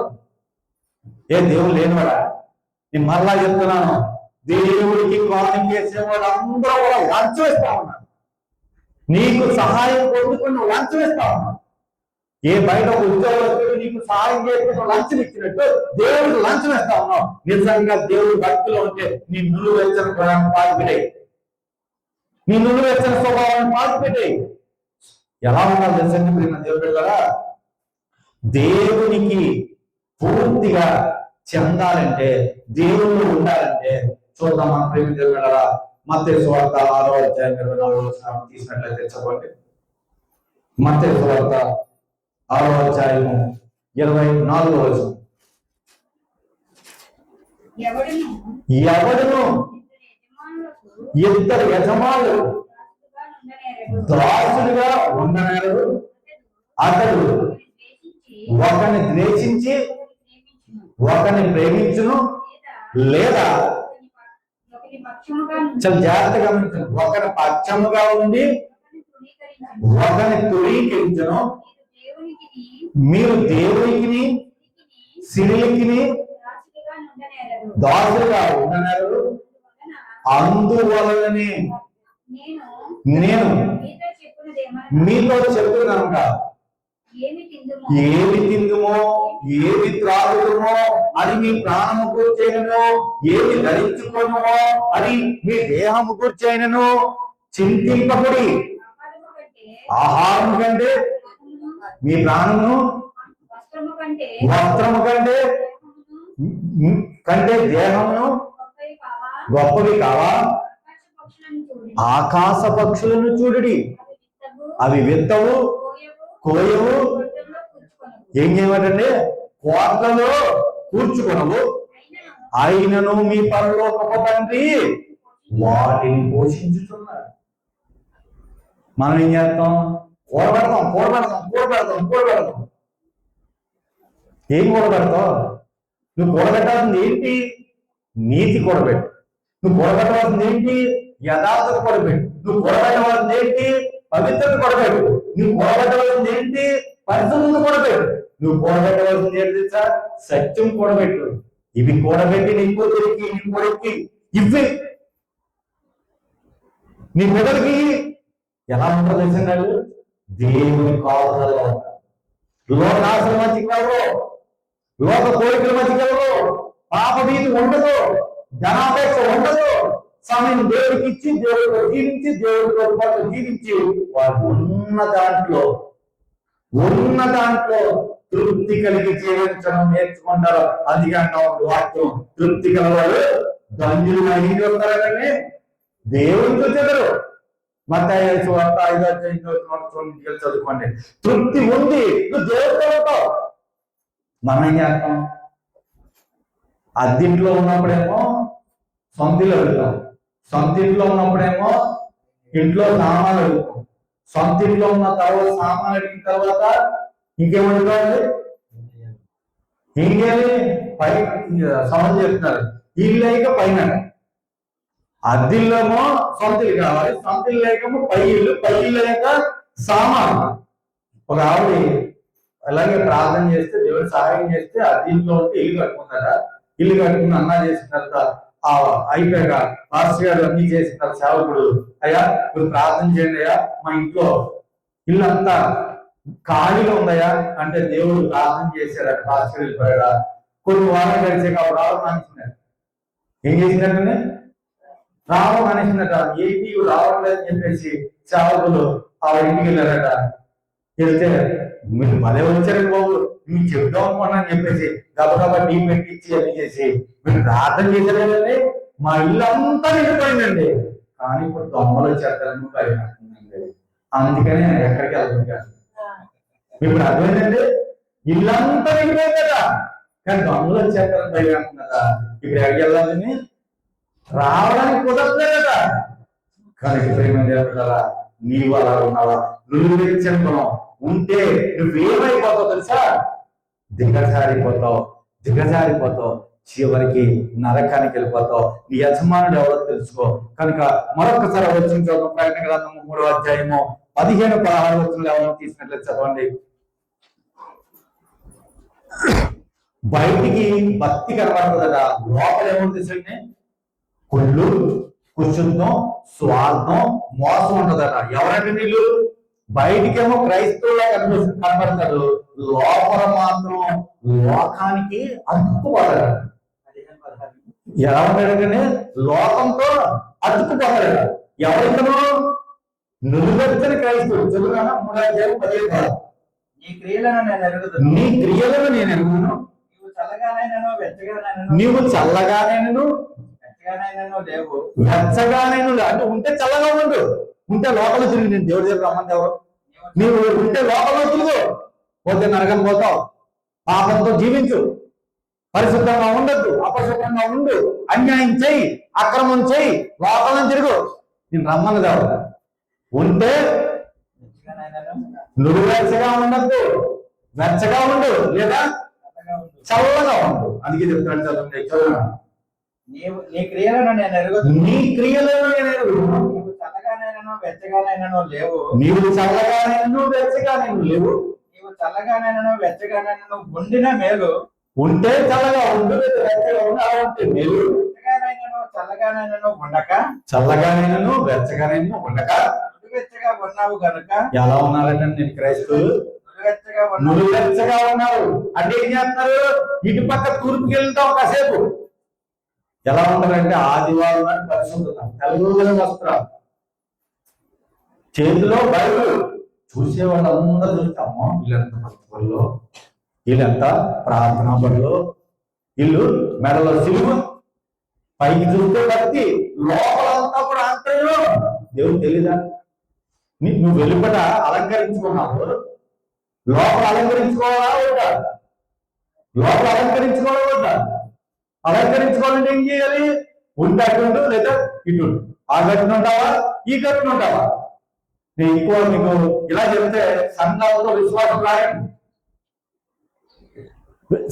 ఏ దేవుడు లేనివాడా? నేను మరలా చెప్తున్నాను, దేవుడికి కాలం చేసేవాడు అందరూ కూడా లంచం వేస్తా ఉన్నారు. నీకు సహాయం పొందుకుని నువ్వు లంచం వేస్తా ఉన్నావు. ఏ బయట ఉద్యోగస్తుడు నీకు సహాయం చేసి లంచం ఇచ్చినట్టు దేవుడికి లంచం వేస్తా ఉన్నావు. నిజంగా దేవుడు భక్తిలో ఉంటే నీ నులువెచ్చని గుణాన్ని పాల్గొనే నీ నుండి వచ్చిన స్వభావాన్ని పాతిపెట్టాయి. ఎలా ఉండాలి తెలుసండి ప్రియమైన దేవుని బిడ్డలారా? దేవునికి పూర్తిగా చెందాలంటే, దేవుళ్ళు ఉండాలంటే చూద్దాం మన ప్రేమ దేవుని బిడ్డలారా. మత్తయి సువార్త 6వ అధ్యాయం 24వ వచనం తీసినట్లయితే చదవండి. మత్తయి సువార్త 6వ అధ్యాయము 24వ వచనం. ఎవడును ఇద్దరు యజమానులు దాసులుగా ఉండనేరడు, అతడు ఒకరిని ద్వేషించి ఒకరిని ప్రేమించును, లేదా చాలా జాగ్రత్తగా గమనించండి, ఒకరి పక్షముగా ఉండి ఒకరిని తృణీకరించును. మీరు దేవునికి సిరికి దాసులుగా ఉండనేరడు. అందువలననే నేను మీతో చెప్తున్నాను, ఏమి తిందుమో ఏమి త్రాగుదుమో అది మీ ప్రాణము కూర్చైనను, ఏమి ధరించుకోమో అది మీ దేహము కూర్చైనను చింతింపకుడి. ఆహారం కంటే మీ ప్రాణము, వస్త్రము కంటే దేహమును గొప్పవి కావా? ఆకాశ పక్షులను చూడుడి, అవి విత్తవు కోయవు, ఏం చేయమంటే కోట్లలో కూర్చుకొనవు, అయినను మీ పరలోకపు తండ్రి వాటిని పోషించుతున్నారు. మనం ఏం చేస్తాం? కూడబెడతాం. ఏం కూడబెడతావు? నువ్వు కూడబెట్టాల్సింది ఏంటి? నీతి కూడబెట్టు. నువ్వు కూడబెట్టవలసింది ఏంటి? యథార్థత కూడబెట్టు. నువ్వు కూడబెట్టవలసింది ఏంటి? పవిత్రత కూడబెట్టు. నువ్వు కూడబెట్టవలసింది ఏంటి? పరిశుద్ధత కూడబెట్టు. నువ్వు కూడబెట్టవలసింది ఏంటి తెలుసా? సత్యం కూడబెట్టు. ఇవి కూడబెట్టి నీ కూతురికి నీ కొడుక్కి ఇవి నీ బిడ్డలకి ఎలా ఉంటుందో తెలిసినాడు? దేవుని కాపుదలలో ఉంటారు. లోకాశల మధ్యకి వెళ్ళరు, లోక కోరికల మధ్యకి వెళ్ళరు, పాప భీతి ఉండదు, ధనాపేక్ష ఉండదు. సమయం దేవుడికి ఇచ్చి దేవుడితో జీవించి దేవుడితో పాటు జీవించి వారు ఉన్న దాంట్లో తృప్తి కలిగి జీవించడం నేర్చుకుంటారు. అధికంగా వాక్యం తృప్తి కలవాడు ధన్యులు ఏం చెప్తారని దేవుడితో చెదరు. మత్తయి 5:5 చదువుకోండి. తృప్తి ఉంది, నువ్వు దేవుడితో ఉంటావు. మనం ఏం చేస్తాం? అద్దింట్లో ఉన్నప్పుడేమో సొంతిలో వెళ్తాం, సొంతింట్లో ఉన్నప్పుడేమో ఇంట్లో సామాన్లు అడుగుతాం, సొంతింట్లో ఉన్న తర్వాత సామాన్లు అడిగిన తర్వాత ఇంకేమంటారు? ఇంకేమి పై సౌండ్ చెప్తున్నారు, ఇల్లు లేక పైన. అద్దిల్లేమో సొంతిల్లు కావాలి, సొంతిల్లు లేకేమో పై ఇల్లు లేక సామాన్. ఒక ఆవిడ అలాగే ప్రార్థన చేస్తే, దేవుడు సహాయం చేస్తే అద్దిల్లో ఉంటే ఇల్లు కట్టుకుంటారా. ఇల్లు కట్టుకుని అన్నా చేసిన తర్వాత అయిపోయాక పాస్టర్ గారు అన్ని చేసిన సేవకుడు, అయ్యా మీరు ప్రార్థన చేయండి అయ్యా, మా ఇంట్లో ఇల్లంతా ఖాళీగా ఉందయ్యా అంటే దేవుడు ప్రార్థన చేశాడు. పాస్టర్ వెళ్ళిపోయాడా? కొన్ని వారాలు గడిచాక రావడం మానేసినాడు. ఏం చేసినట్టు? రావడం మానేసినట్ట. ఏంటి రావట్లేదని చెప్పేసి సేవకులు ఆవిడ ఇంటికి వెళ్ళారట. వెళ్తే మీరు భలే వచ్చారండి బాబు, మీకు చెప్తాం అనుకున్నా అని చెప్పేసి గబగబా టీ పెట్టించి అన్ని చేసి మీరు ప్రార్థన చేశారండి, మా ఇల్లు అంతా నిండిపోయిందండి. కానీ ఇప్పుడు దొంగలు వచ్చేస్తారని భయపడుతుందండి. అందుకని ఎక్కడికి వెళ్తున్నాను. ఇప్పుడు అర్థమైందండి, ఇల్లంతా నిండిపోయిందట, కానీ దొంగలు వచ్చేస్తారని భయపడుతుందట. ఇప్పుడు ఎక్కడికి వెళ్ళాలని రావడానికి కుదరలేదట. కానీ ప్రేమ దేవుడా, నీవు అలా ఉన్నావా? నువ్వు గుణం ఉంటే నువ్వేమైపోతావు తెలుసా? దిగజారిపోతావు. చివరికి నరకానికి వెళ్ళిపోతావు. నీ యజమానుడు ఎవరో తెలుసుకో. కనుక మరొకసారి వచ్చిన ప్రకటన గ్రంథము 3వ అధ్యాయము 15-16 వచనాలు ఎవరో తీసినట్లయితే చదవండి. బయటికి భక్తి కనబడుతుందట, లోపల ఏమో తెలుసండి? కుళ్ళు, కుశుద్ధం, స్వార్థం, మోసం ఉంటదట. ఎవరంటే వీళ్ళు? బయటికేమో క్రైస్తవులా కనబడతాడు, లోపల మాత్రం లోకానికి అతుక్కుపోతాడు. ఎలా ఉంటాడంటే లోకంతో అతుక్కుపోతాడు. ఎవరికనో నులువెచ్చని క్రైస్తవుడు. చదువునా 3:15. నీ క్రియలను నేను ఎరుగుదును. నీ క్రియలను నేను ఎరుగుదును. నీవు చల్లగానైనను వెచ్చగానైనను. నీవు చల్లగానైనను వెచ్చగానైనను లేవు. వెచ్చగానైనా అంటే ఉంటే చల్లగా ఉండు, ఉంటే లోపల తిరిగి. నేను దేవుడి దగ్గర రమ్మంటే ఎవరు? నీవు ఉంటే లోపల తిరుగు, పోతే నరకం పోతావు. పాపంతో జీవించు, పరిశుద్ధంగా ఉండద్దు, అపరిశుభ్రంగా ఉండు, అన్యాయం చెయ్యి, అక్రమం చెయ్యి, లోపల తిరుగు. నేను రమ్మను దేవుడు. ఉంటే నువ్వు వెచ్చగా ఉండద్దు, వెచ్చగా ఉండు, లేదా చల్లగా ఉండు. అందుకే చెప్తాను, చదవండి, చదువు. నీ క్రియలను నేను ఎరుగుదును. నీ క్రియలను నేను ఎరుగుదును. నీవు చల్లగానైనను వెచ్చగానైనను లేవు. నీవు చల్లగానైనను వెచ్చగానైనను లేవు. నీవు చల్లగానైనను వెచ్చగానైనను ఉండిన మేలు. ఉంటే చల్లగా ఉండు, లేదా వెచ్చగా ఉండు, అలా ఉంటే మేలు. వెచ్చగానైనను చల్లగానైనను ఉండక, చల్లగానైనను వెచ్చగానైనను ఉండక నులువెచ్చగా ఉన్నావు గనుక. ఎలా ఉన్నారంటే నేను క్రైస్తవులు నులువెచ్చగా ఉన్నావు. నులువెచ్చగా ఉన్నారు అంటే ఏం చేస్తున్నారు? ఇటు పక్క తూర్పుకి వెళ్తాం కాసేపు. ఎలా ఉంటారంటే ఆదివారం నాడు పరిశుద్ధత, తెల్లని వస్త్రాలు, చేతిలో బైబిల్. చూసే వాళ్ళందరూ చూస్తాము, వీళ్ళంత భక్తుల్లో, వీళ్ళంత ప్రార్థనా పనులు, వీళ్ళు మెడలో సిలువ, పైకి చూస్తే భక్తి, లోపలంతా కూడా ఆంతర్యం. దేవుడు తెలీదా? నువ్వు వెలుపట అలంకరించుకున్నావు, లోపల అలంకరించుకోవాలా వద్దా? లోపల అలంకరించుకోవాలా వద్దా? అలంకరించుకోవాలంటే ఏం చేయాలి? ఉంటే అటుండు, లేదా ఇటు. ఆ గట్టును ఉంటావా, ఈ గట్టును ఉంటావా? నేను ఎక్కువ మీకు ఇలా చెప్తే సంఘంలో విశ్వాసం రాయండి.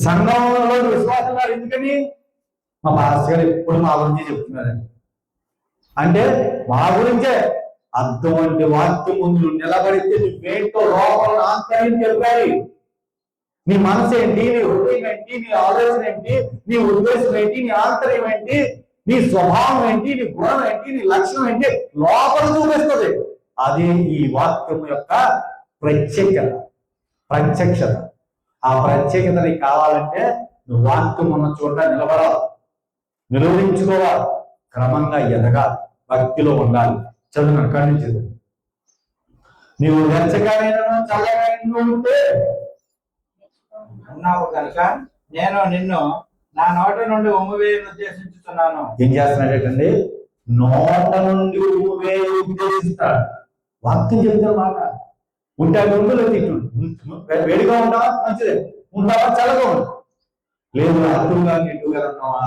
సంఘంలో విశ్వాసం రాదు. ఎందుకని? మా పాస్టర్ గారు ఎప్పుడు మా గురించి చెప్తున్నారండి. అంటే మా గురించే అటువంటి వాక్యం ముందు నిలబడితే నువ్వేంటో లోపల ఆంతర్యం చెప్పాలి. నీ మనసు ఏంటి, నీ హృదయం ఏంటి, నీ ఆలోచన ఏంటి, నీ ఉద్దేశం ఏంటి, నీ ఆంతర్యం ఏంటి, నీ స్వభావం ఏంటి, నీ గుణం ఏంటి, నీ లక్షణం ఏంటి, లోపల చూపిస్తుంది. అది ఈ వాక్యం యొక్క ప్రత్యక్షత. ఆ ప్రత్యేకత నీకు కావాలంటే నువ్వు వాక్యం ఉన్న చోట నిలబడాలి, నిలువరించుకోవాలి, క్రమంగా ఎదగాలి, భక్తిలో ఉండాలి. చదువు అక్కడి నుంచి నీవు వెచ్చగానైనా చల్లగానైనా ఉంటే ఉన్నావు కనుక నేను నిన్ను నా నోట నుండి ఉమ్మివేయను ఉద్దేశించుతున్నాను. ఏం చేస్తున్నాడటండి? నోట నుండి ఉమ్మివేయ ఉద్దేశిస్తాడు. వాక్యం చెప్తున్న మాట. ఉంటే అది ఉండు, లేదు ఇటు. వేడిగా ఉంటావా, మంచిదే. ఉంటావా, చల్లగా ఉండు. లేదు అటుగా ఇటుగా ఉన్నావా,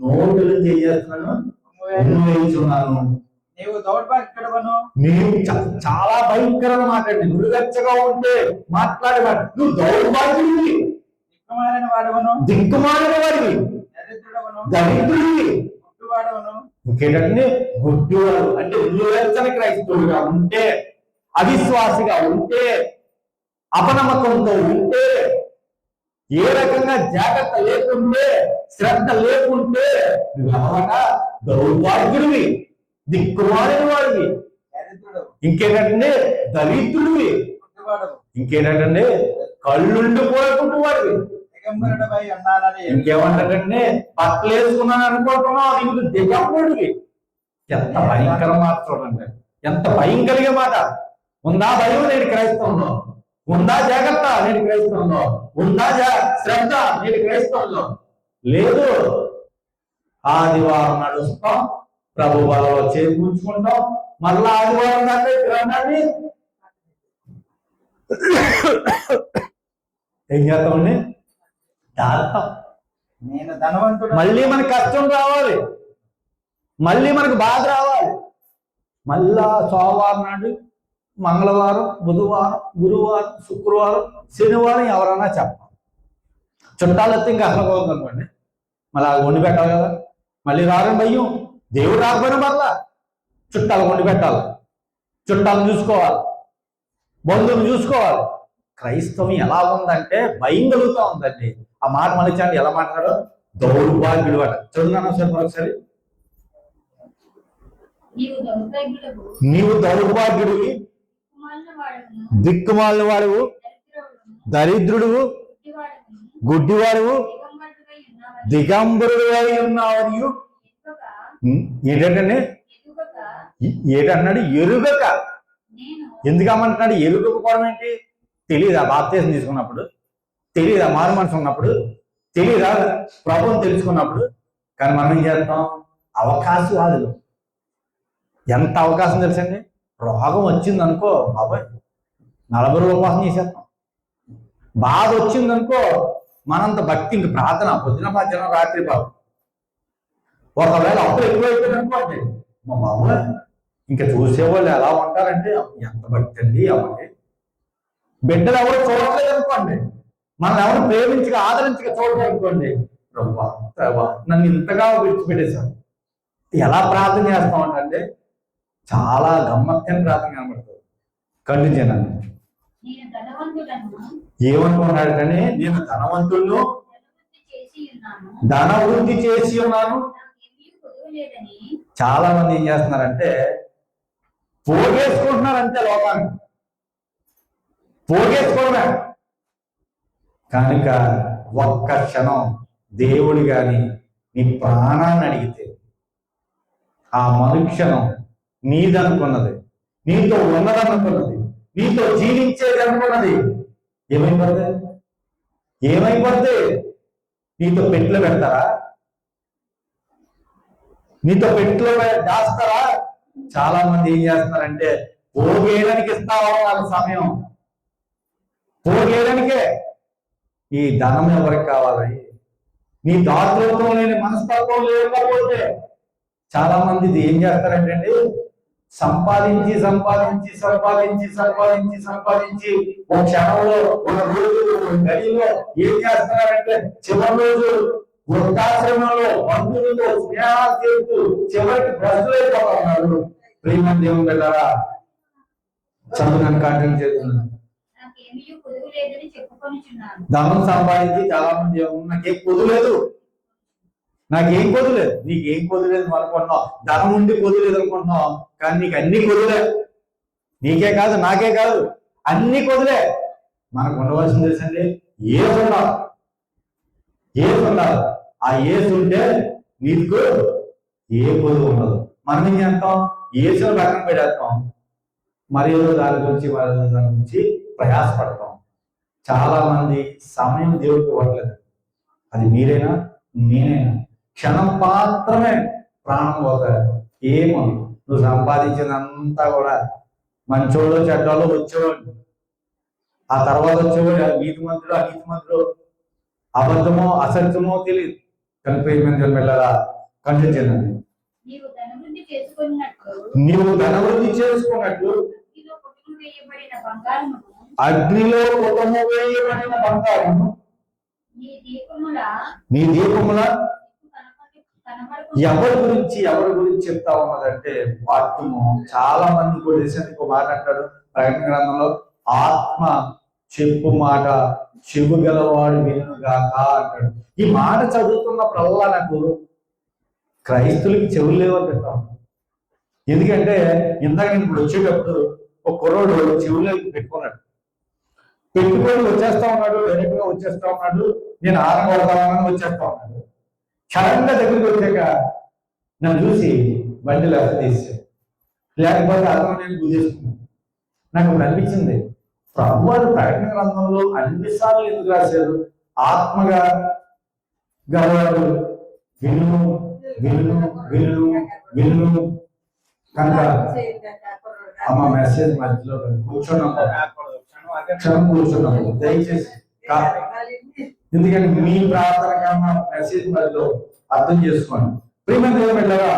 నోటులు చేస్తున్నాను, ఉమ్మివేయుచున్నాను. నీవు దౌర్భాగ్యుడవను. నీవు చాలా భయంకరమైన మాట అండి. నువ్వెచ్చగా ఉంటే మాట్లాడే మాట. నువ్వు దౌర్భాగ్యుడివి, దిక్కుమాలిన వాడవను, దిక్కుమాలిన వాడివి, దరిద్రుడవను, దరిద్రుడివి, గుడ్డివాడవను. ఇంకేంటంటే గుడ్డివాడు. అంటే నువ్వెచ్చని క్రైస్తవుడిగా ఉంటే, అవిశ్వాసిగా ఉంటే, అపనమ్మకంతో ఉంటే, ఏ రకంగా జాగ్రత్త లేకుంటే, శ్రద్ధ లేకుంటే నువ్వెవరట దౌర్భాగ్యుడివి, దిక్కుమాలిన వాడివి, దరిద్రుడు, ఇంకేంటంటే దరిద్రుడివి, గుడ్డివాడవు, ఇంకేంటంటే కళ్ళుండి పోయకుండా వాడివి. దిగంబరుడవై ఉన్నానని. ఇంకేమంటాడంటే బట్టలు వేసుకున్నాను అనుకుంటున్నావు, నీకు దిగంబరుడివి. ఎంత భయంకర మాట చూడండి, ఎంత భయంకరంగా మాట. ఉందా భయం నేటి క్రైస్తవంలో? ఉందా జాగ్రత్త నేటి క్రైస్తవంలో? ఉందా శ్రద్ధ నేటి క్రైస్తవంలో? లేదు. ఆదివారం నడుస్తాం, ప్రభు బలలో చేకూర్చుకుంటాం, మళ్ళా ఆదివారం దాకా గ్రంథాన్ని ఏం చేస్తామండి? దాస్తాం. నేను ధనవంతుడు. మళ్ళీ మనకు కష్టం రావాలి, మళ్ళీ మనకు బాధ రావాలి. మళ్ళా సోమవారం నాడు, మంగళవారం, బుధవారం, గురువారం, శుక్రవారం, శనివారం ఎవరన్నా చెప్పాలి. చుట్టాలు వస్తే ఇంకా అసలు పోతుందనుకోండి, మళ్ళీ అది వండి పెట్టాలి కదా. మళ్ళీ రారని భయం. దేవుడు రాకపోయినా మరలా చుట్టాలు వండి పెట్టాలి, చుట్టాలను చూసుకోవాలి, బంధువులు చూసుకోవాలి. క్రైస్తవం ఎలా ఉందంటే భయం కలుగుతూ ఉందండి. ఆ మాట మనిషి ఎలా మాట్లాడో దౌర్భాగ్యుడు అట. చదువున్నాను సార్ మరొకసారి. నీవు దౌర్భాగ్యుడివి, దిక్కుమాలిన వాడువు, దరిద్రుడువు, గుడ్డివాడువు, దిగంబరుడు అయి ఉన్నావు. ఏంటంటే ఏటన్నాడు? ఎరుగక. నేను ఎందుకమ్మంటున్నాడు? ఎరుగకపోవడం ఏంటి? తెలియదా బాప్తీసం తీసుకున్నప్పుడు? తెలియదా మారు మనసు ఉన్నప్పుడు? తెలియదా ప్రభువుని తెలుసుకున్నప్పుడు? కానీ మనం ఏం చేస్తాం? అవకాశవాదులు. ఎంత అవకాశం తెలుసండి? రోగం వచ్చిందనుకో బాబాయ్ 40 రోజుల ఉపవాసం చేసేస్తాం. బాధ వచ్చిందనుకో మనంత భక్తి ఇంక ప్రార్థన పొద్దున మధ్యాహ్నం రాత్రి బాబు. ఒకవేళ అప్పులు ఎక్కువైపోయింది అనుకోండి మా బాబు ఇంకా చూసేవాళ్ళు ఎలా ఉంటారంటే ఎంత భక్తి అండి ఎవరికి. బిడ్డలు ఎవరు చూడట్లేదు అనుకోండి, మనం ఎవరు ప్రేమించగా ఆదరించగా చూడలేదు అనుకోండి, ప్రభా నన్ను ఇంతగా విడిచిపెట్టేశాను. ఎలా ప్రార్థన చేస్తామంటే చాలా గమ్మత్తైన ప్రార్థన కనబడుతుంది. కంటిన్యూ నేను ధనవంతులను ఏమనుకున్నాడంటే నేను ధనవంతులను ధనవృద్ధి చేసి ఉన్నాను, ధన వృద్ధి చేసి ఉన్నాను. నాకేమీ కొదవలేదని చాలా మంది ఏం చేస్తున్నారంటే పోగేసుకుంటున్నారు అంతే లోకాన్ని. పోగేసుకోవడమే. కనుక ఒక్క క్షణం దేవుడు గాని నీ ప్రాణాన్ని అడిగితే ఆ మనుక్షణం నీదనుకున్నది, నీతో ఉన్నదనుకున్నది, నీతో జీవించేది అనుకున్నది ఏమైపోద్ది? ఏమైపోద్ది? నీతో పెట్లు పెడతారా? నీతో పెట్లు దాస్తారా? చాలా మంది ఏం చేస్తున్నారంటే పోగేయడానికి ఇస్తావా వాళ్ళ సమయం, పోగేయడానికే. ఈ ధనం ఎవరికి కావాలి? నీ దాతృత్వం లేని మనస్తత్వం లేకపోతే చాలా మంది ఇది ఏం చేస్తారంటే సంపాదించి సంపాదించి సంపాదించి సంపాదించి సంపాదించి ఒక క్షణంలో ఒక రోజు ఒక గడిలో ఏం చేస్తున్నారంటే చివరి రోజు వృద్ధాశ్రమంలో బంధువులతో స్నేహాలు చేస్తూ చివరికి భ్రష్టులైపోతున్నారు. ప్రేమ దేవుని బిడ్డలారా చదువు కంటిన్యూ చేస్తున్నాను. నాకేమీ కొదవలేదని చెప్పుకొనిచున్నాను. ధనం సంపాదించి చాలా మంది నాకేం పొదులేదు, నాకేం పొదులేదు. నీకేం పొదులేదు అనుకుంటున్నావు, ధనం ఉండి పొదులేదు అనుకుంటున్నావు, కానీ నీకు అన్ని కొదులే. నీకే కాదు నాకే కాదు అన్ని కొదులే. మనకు ఉండవలసింది తెలుసండి ఏసు ఉండాలి. ఏసు ఉండాలి. ఆ ఏసు ఉంటే నీకు ఏ పొదువు ఉండదు. మనం ఏం చేస్తాం? ఏసును పక్కన పెట్టేస్తాం, మరి దాని గురించి దాని గురించి ప్రయాసపడతాం. చాలా మంది సమయం దేవుడికి ఇవ్వట్లేదు. అది మీరైనా నేనైనా క్షణం మాత్రమే ప్రాణం పోతారు. ఏమో నువ్వు సంపాదించినంతా కూడా మంచోళ్ళు చెడ్డోళ్ళు వచ్చేవాడు, ఆ తర్వాత వచ్చేవాడు నీతి మంత్రులు అనీతి మంత్రులు, అబద్ధమో అసత్యమో తెలియదు. కనిపించే వెళ్ళాలా కంటిన్యూ చేయండి. నీవు ధనవృద్ధి చేసుకున్నట్లు నీవు ధనవృద్ధి చేసుకున్నట్లు అగ్నిలో కొట్టుకు వేయబడిన బంగారమును అగ్నిలో కొట్టుకు వేయబడిన బంగారము నీ దీపముల నీ దీపముల కనబడకుండా ఎవరి గురించి చెప్తా ఉన్నదంటే వాక్యము చాలా మంది కూడా దేశానికి మాట అంటాడు ప్రకటన గ్రంథంలో, ఆత్మ చెప్పు మాట చెవు గలవాడు వినుగాక అంటాడు. ఈ మాట చదువుతున్నప్పుడల్లా నాకు క్రైస్తులకి చెవులు లేవని చెప్తాను. ఎందుకంటే ఇందాక నేను ఇప్పుడు వచ్చేటప్పుడు ఒక కుర్రోడు చెవులు పెట్టుకున్నాడు, పెట్టుకొని వచ్చేస్తా ఉన్నాడు, డైరెక్ట్ గా వచ్చేస్తా ఉన్నాడు. నేను ఆరం కొడతామని వచ్చేస్తా ఉన్నాడు. క్షణంగా దగ్గరికి వచ్చాక నన్ను చూసి బండి లెఫ్ట్ తీసాడు, లేకపోతే అతను నేను గుర్తిస్తున్నాను. నాకు ఇప్పుడు అనిపించింది ప్రభు వారు ప్రకటన గ్రంథంలో అన్నిసార్లు ఎందుకు రాశారు? ఆత్మగా గలవాడు విను విను విను విను. కనుక అమ్మ మెసేజ్ మధ్యలో కూర్చున్నాము, క్షణం కూర్చున్నాము దయచేసి. ఎందుకంటే మీ ప్రార్థన కన్నా మెసేజ్ మధ్యలో అర్థం చేసుకోండి. ప్రియమైన దేవుని బిడ్డలారా,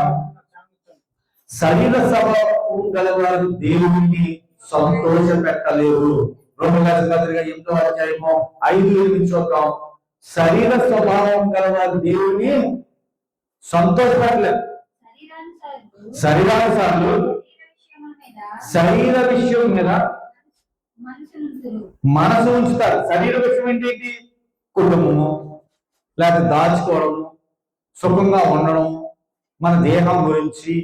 శరీర స్వభావం గలవారు దేవుణ్ణి సంతోష పెట్టలేరు. రోమీయులకు రాసిన పత్రిక 8వ అధ్యాయము 5-8 చూద్దాం. శరీర స్వభావం గలవారు దేవుణ్ణి సంతోషపెట్టలేరు. శరీరానుసారులు శరీర విషయం మీద మనసు ఉంచుతారు. శరీర విషయం ఏంటి? కుటుంబము, లేకపోతే దాచుకోవడము, సుఖంగా ఉండడం, మన దేహం గురించి.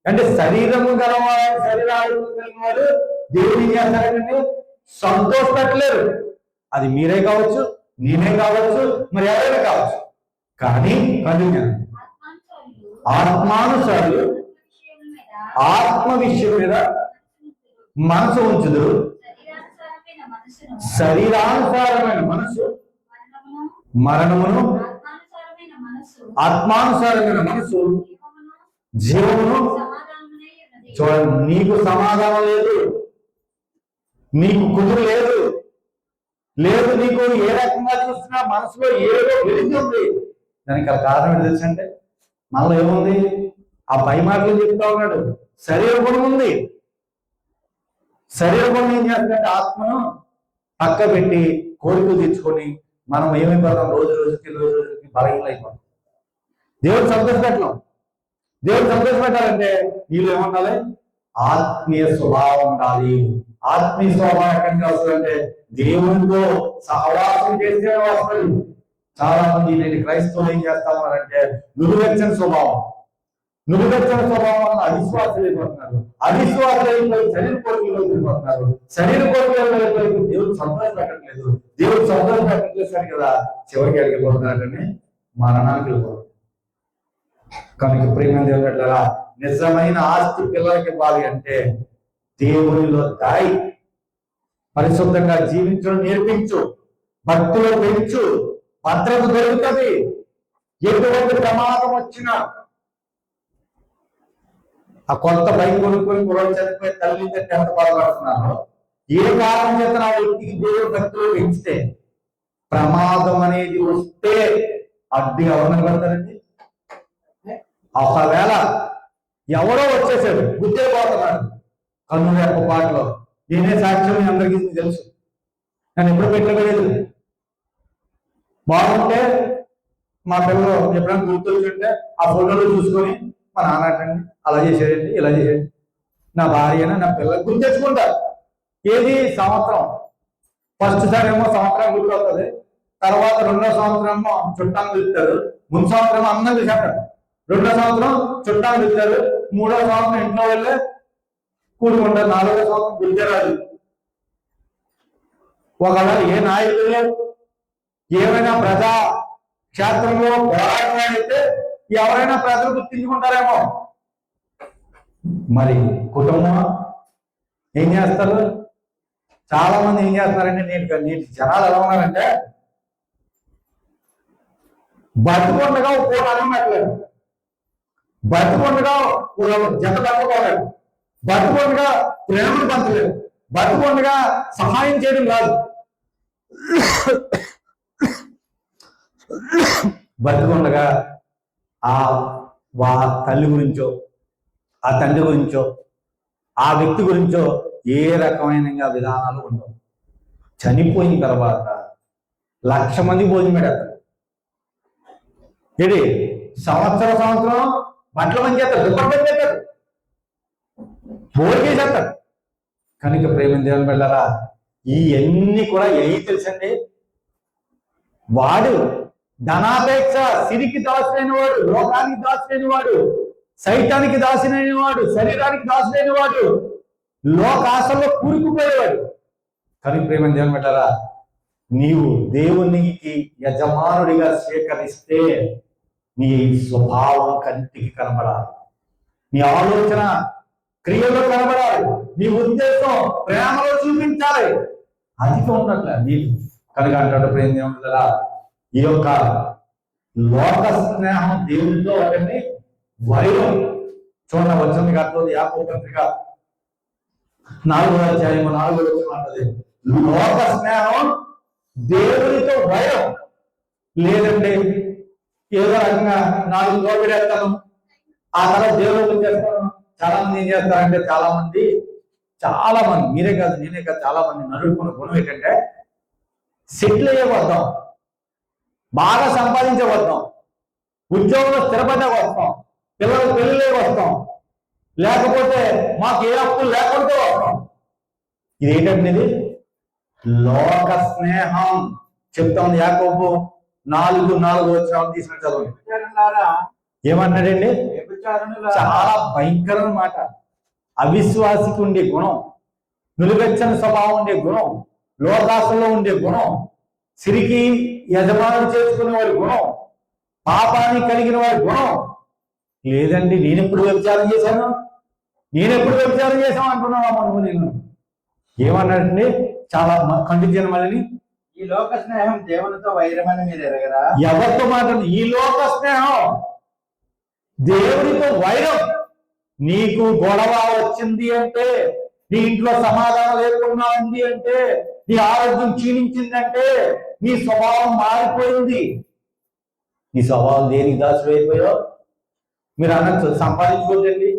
అంటే శరీరము గలవారు శరీరాలు గలవారు దేవుడు ఏం చేస్తారంటే సంతోషపెట్టలేరు. అది మీరే కావచ్చు, నేనే కావచ్చు, మరి ఎవరైనా కావచ్చు. కానీ ఆత్మానుసారులు ఆత్మ విషయం మీద మనసు ఉంచుదురు, శరీరానుసారమైన మనసును శరీరానుసారమైన మనసు మరణమును, మరణమును, ఆత్మానుసారమైన మనసు ఆత్మానుసారమైన మనసు జీవమును, జీవమును. సమాధానమునై ఉన్నది. చూడండి, నీకు సమాధానం లేదు, నీకు కుదురు లేదు, లేదు నీకు ఏ రకంగా చూసినా మనసులో ఏదో వెలుగుంది. దానికి గల కారణం ఏంటి తెలుసంటే, మనలో ఏముంది? ఆ పై మాటలు చెప్తా ఉన్నాడు, శరీర గుణం ఉంది. శరీర గుణం ఏం చేస్తుందంటే ఆత్మను పక్క పెట్టి కోరికలు తెచ్చుకొని మనం ఏమైపోతాం? రోజు రోజుకి బలహీనైపోతాం. దేవుడు సంతోషపెట్టలేం. దేవుడు సంతోషపెట్టాలంటే వీళ్ళు ఏముండాలి? ఆత్మీయ స్వభావం ఉండాలి. ఆత్మీయ స్వభావం ఎక్కడి నుంచి వస్తుందంటే దేవునితో సహవాసం చేస్తే వస్తుంది. చాలా మంది నేను క్రైస్తవులు ఏం చేస్తా ఉన్నారంటే నులువెచ్చని స్వభావం వల్ల అవిశ్వాసాలు అయిపోతున్నారు. అవిశ్వాసాలు అయిపోయి శరీర కోరికలు వెళ్ళిపోతున్నారు. శరీర కోరికలు వెళ్ళిపోయి దేవుడు సంతోషపెట్టట్లేదు. దేవుడు సంతోషపెట్టట్లేదు సరి కదా, చివరికి వెళ్ళిపోతున్నారంటే మరణానికి వెళ్ళిపోతున్నారు. కనుక ప్రేమ దేవుడు నిజమైన ఆస్తి పిల్లలకి ఇవ్వాలి అంటే దేవునిలో దాయి పరిశుద్ధంగా జీవించడం నేర్పించు, భక్తులు పెంచు, భద్రత దొరుకుతుంది. ఎటువంటి ప్రమాదం వచ్చినా ఆ కొత్త బైక్ కొనుక్కొని కుర్రోడు చనిపోయి తల్లి ఎంత బాధపడుతున్నారో, ఏ కారణం చేత నా వ్యక్తికి దేవుడు భక్తులు పెంచితే ప్రమాదం అనేది వస్తే అడ్డు ఎవరిని పడతారండి? ఒకవేళ ఎవరో వచ్చేసాడు గుద్దే పోతున్నాడు కన్ను యొక్క పాటలో, నేనే సాక్ష్యం మీ అందరికీ తెలుసు. నేను ఎప్పుడు పెట్టలేదు. బాగుంటే మా పిల్లలు ఎప్పుడైనా గుర్తొచ్చుంటే ఆ ఫోటోలు చూసుకొని మా నాన్నటండి అలా చేసేయండి, ఇలా చేసేయండి, నా భార్యన నా పిల్లలు గుర్తు తెచ్చుకుంటారు. ఏది సంవత్సరం ఫస్ట్ సారి ఏమో సంవత్సరం గుర్తు అవుతుంది, తర్వాత రెండో సంవత్సరం ఏమో చుట్టాలు పిలుస్తారు, ముందు సంవత్సరం అందరం చూసేస్తారు, రెండో సంవత్సరం చుట్టాలు పిలుస్తారు, మూడో సంవత్సరం ఇంట్లో వెళ్ళే కూడుకుంటారు, నాలుగో సంవత్సరం గుర్తరాదు. ఒకవేళ ఏ నాయకులు ఏమైనా ప్రజా క్షేత్రంలో పోరాటమైతే ఎవరైనా ప్రజలు గుర్తించుకుంటారేమో. మరి కుటుంబం ఏం చేస్తారు? చాలా మంది ఏం చేస్తారంటే నేటి జనాలు ఎలా ఉన్నారంటే బతుకుండగా పూట అన్నం పెట్టలేదు, బతుకుండగా జత పట్టుకోలేదు, బతుకుండగా ప్రేమను పంచలేదు, బతుకుండగా సహాయం చేయడం కాదు, బతుకుండగా ఆ తల్లి గురించో ఆ తండ్రి గురించో ఆ వ్యక్తి గురించో ఏ రకమైన విధానాలు ఉండవు. చనిపోయిన తర్వాత 1,00,000 మంది భోజనం పెడతారు. ఏంటి సంవత్సరం బట్టల మంది చేస్తారు, దుప్పటి చేస్తారు, భోజనం చేసేస్తారు. కనుక ప్రేమ దేవుని వెళ్ళారా, ఇవన్నీ కూడా ఏమి తెలుసండి? వాడు ధనాపేక్ష సిరికి దాసులైన వాడు, లోకానికి దాసులైన వాడు, సైతానికి దాసులైన వాడు, శరీరానికి దాసులైన వాడు, లోకాశల్లో కూరుకుపోయేవాడు. కానీ ప్రేమ దేవుని పెట్టారా, నీవు దేవునికి యజమానుడిగా స్వీకరిస్తే నీ స్వభావం కంటికి కనబడాలి, నీ ఆలోచన క్రియలో కనబడాలి, నీ ఉద్దేశం ప్రేమలో చూపించాలి. అధికం ఉన్నట్లే నీకు. కనుక అంటాడు ప్రేమ దేవుని కదా, ఈ యొక్క లోక స్నేహం దేవునితో ఒకటి వైరం. చూడ వచ్చింది కాదు, యాకోబు పత్రిక 4వ అధ్యాయము 4వ వచనం అంటది, లోక స్నేహం దేవునితో వైరం. లేదంటే ఏదో రకంగా 4 గోపిడేస్తాను ఆ తర్వాత దేవుడు చేస్తాను. చాలా మంది ఏం చేస్తారంటే చాలా మంది మీరే కాదు నేనే కాదు చాలా మంది నడుపుకున్న గుణం ఏంటంటే సెటిల్ అయ్యే వద్దాం, బాగా సంపాదించే వద్దాం, ఉద్యోగంలో స్థిరపడే వస్తాం, పిల్లలకు పెళ్ళిళ్ళే వస్తాం, లేకపోతే మాకు ఏ అప్పులు లేకుండా వస్తాం. ఇది ఏంటంటే ఇది లోక స్నేహం చెప్తాం. యాకోబు 4:4 వచనం తీసుకుని చదవండి. ఏమన్నాడండి? చాలా భయంకరమైన మాట. అవిశ్వాసికి ఉండే గుణం, నిలువెచ్చని స్వభావం ఉండే గుణం, లోకాశలో ఉండే గుణం, సిరికి యజమానులు చేసుకునే వారి గుణం, పాపాన్ని కలిగిన వారి గుణం లేదండి. నేను ఎప్పుడు వ్యభిచారం చేశాను? నేను ఎప్పుడు వ్యభిచారం చేసాం అంటున్నావా నువ్వు? నేను ఏమన్నాడండి? చాలా కంటించాను మళ్ళీ. ఈ లోక స్నేహం దేవునితో వైరమని మీరు ఎరగరా? ఎవరితో మాట్లాడు? ఈ లోక స్నేహం దేవునితో వైరం. నీకు గొడవ వచ్చింది అంటే, నీ ఇంట్లో సమాధానం లేకుండా ఉంది అంటే, నీ ఆరోగ్యం క్షీణించిందంటే, నీ స్వభావం మారిపోయింది. నీ స్వభావం దేనికి దాచిపోయిపోయావు? మీరు అన్నట్టు సంపాదించుకోండి.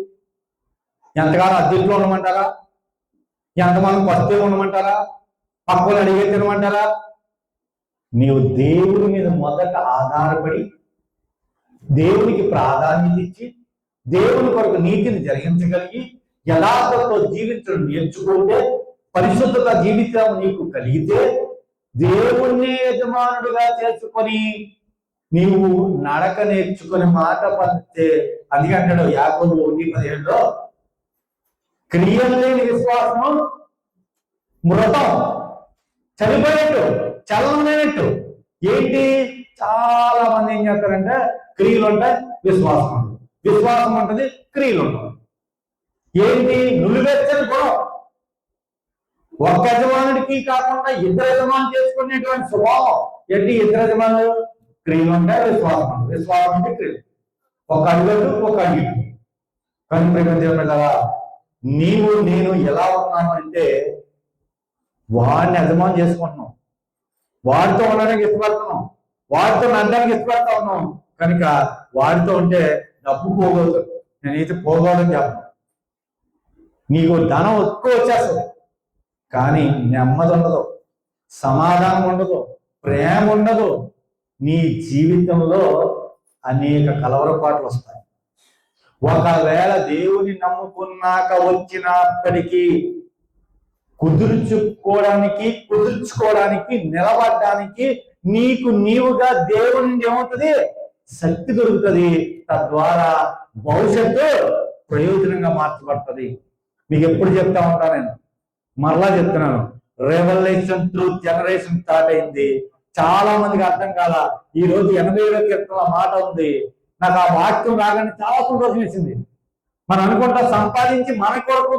ఎంతకాలం అద్దెంట్లో ఉండమంటారా? ఎంతమంది పస్తే ఉండమంటారా? పక్కన అడిగే తినమంటారా? నీవు దేవుడి మీద మొదట ఆధారపడి దేవునికి ప్రాధాన్యత ఇచ్చి దేవుని కొరకు నీతిని జరిగించగలిగి యథార్థతో జీవించడం నేర్చుకుంటే, పరిశుద్ధత జీవితం నీకు కలిగితే, దేవుణ్ణి యజమానుడిగా చేసుకొని నీవు నడక నేర్చుకుని మాట పలితే, అందుకంటాడు యాకోబు 1:17లో, క్రియలు లేని విశ్వాసం మృతం, చనిపోయినట్టు, చలనం లేనట్టు. ఏంటి? చాలా మంది ఏం చేస్తారంటే, క్రియలు ఉంటాయి, విశ్వాసం ఉంటుంది, విశ్వాసం ఉంటుంది, క్రియలు ఉంటుంది. ఏంటి? నులివెచ్చని గుణం. ఒక్క యజమానుడికి కాకుండా ఇద్దరు యజమానులు చేసుకునేటువంటి స్వభావం. ఏంటి? ఇద్దరు యజమానులు, క్రియలు ఉంటాయి, విశ్వాసం ఉంటుంది, విశ్వాసం అంటే క్రియలు. ఒక అడుగు ఒక అడుగు. కానీ ప్రేమించగలరా, నీవు నేను ఎలా ఉన్నాను అంటే, వాడిని యజమానం చేసుకుంటున్నాం, వాడితో ఉండడానికి ఇష్టపడుతున్నాం, వాడితో నడడానికి ఇష్టపడతా ఉన్నాం. కనుక వాడితో ఉంటే డబ్బు పోగోదు. నేనైతే పోగోదని చెప్పను. నీకు ధనం ఎక్కువ వచ్చేస్తుంది, కానీ నెమ్మది ఉండదు, సమాధానం ఉండదు, ప్రేమ ఉండదు. నీ జీవితంలో అనేక కలవరపాట్లు వస్తాయి. ఒకవేళ దేవుని నమ్ముకున్నాక వచ్చినప్పటికీ కుదుర్చుకోవడానికి నిలబడడానికి నీకు నీవుగా దేవుని ఏమవుతుంది? శక్తి దొరుకుతుంది. తద్వారా భవిష్యత్తు ప్రయోజనంగా మార్చబడుతుంది. మీకు ఎప్పుడు చెప్తా ఉంటా నేను, మరలా చెప్తున్నాను, రెవల్యూషన్ త్రూ జనరేషన్ స్టార్ట్ అయింది. చాలా మందికి అర్థం కాల. ఈ రోజు 87వ కీర్తనలో మాట ఉంది. నాకు ఆ వాక్యం రాగానే చాలా సంతోషం వేసింది. మనం అనుకుంటా సంపాదించి మన కొరకు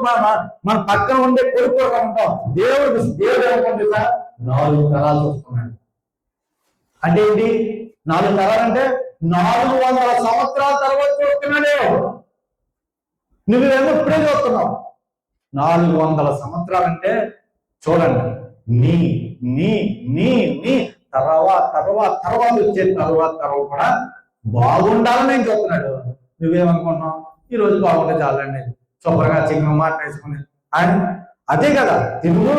మన పక్కన ఉండే కొడుకు కొరకు ఉంటాం. దేవుడు ఏమనుకుంటుంది సార్? 4 తరాలు చూస్తున్నాడు. అంటే ఏంటి? 4 తరాలంటే 400 సంవత్సరాల తర్వాత చూస్తున్నాడు. నువ్వు ఇప్పుడే చూస్తున్నావు. 400 సంవత్సరాలంటే చూడండి, నీ నీ నీ నీ తర్వాత వచ్చే తర్వాత కూడా బాగుండాలని నేను చెప్తున్నాడు. నువ్వేమనుకున్నావు? ఈ రోజు బాగుంటే చాలండి, శుభ్రంగా చిన్న మాట వేసుకుని ఆయన అదే కదా. తిరుగు,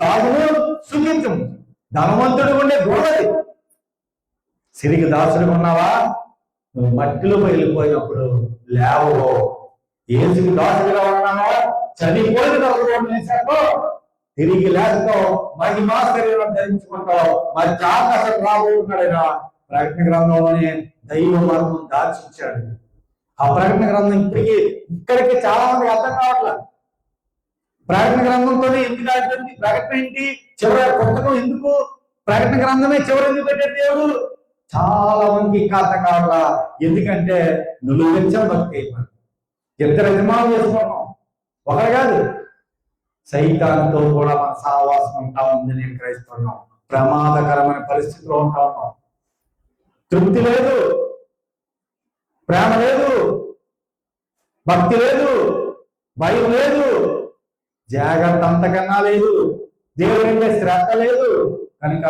తాగును, సుఖించు, ధనవంతుడు ఉండే గోడది. సిరికి దాసుడు ఉన్నావా? నువ్వు మట్టిలో వెళ్ళిపోయినప్పుడు లేవో. ఏసుకి దాసుడిగా ఉన్నామో, చనిపోయిన తర్వాత తిరిగి లేస్తావు, మహిమా శరీరం ధరించుకుంటావు. మరి ఆకాశం రాబోతున్నాడైనా ప్రకటన గ్రంథంలోనే దైవ మార్గం దాచిచ్చాడు. ఆ ప్రకటన గ్రంథం ఇక్కడికి చాలా మంది అర్థం కావట్లేదు. ప్రకటన గ్రంథంతోనే ఎందుకు ఆడుతుంది? ప్రకటన ఏంటి? చివరి పుస్తకం ఎందుకు? ప్రకటన గ్రంథమే చివరి ఎందుకు పెట్టాడు దేవుడు? చాలా మందికి ఇంకా అర్థం కావట్లా. ఎందుకంటే నువ్వు వెచ్చం భక్తి అయిపోయి ఇద్దరు యజమానులు చేసుకున్నాం, ఒకరు కాదు. సైతాన్తో కూడా మన సహవాసం ఉంటా ఉంది. నేను గ్రహిస్తున్నాం. ప్రమాదకరమైన పరిస్థితిలో ఉంటా ఉన్నాం. తృప్తి లేదు, ప్రేమ లేదు, భక్తి లేదు, భయం లేదు, జాగ్రత్త అంతకన్నా లేదు, దేవుని అంటే శ్రద్ధ లేదు. కనుక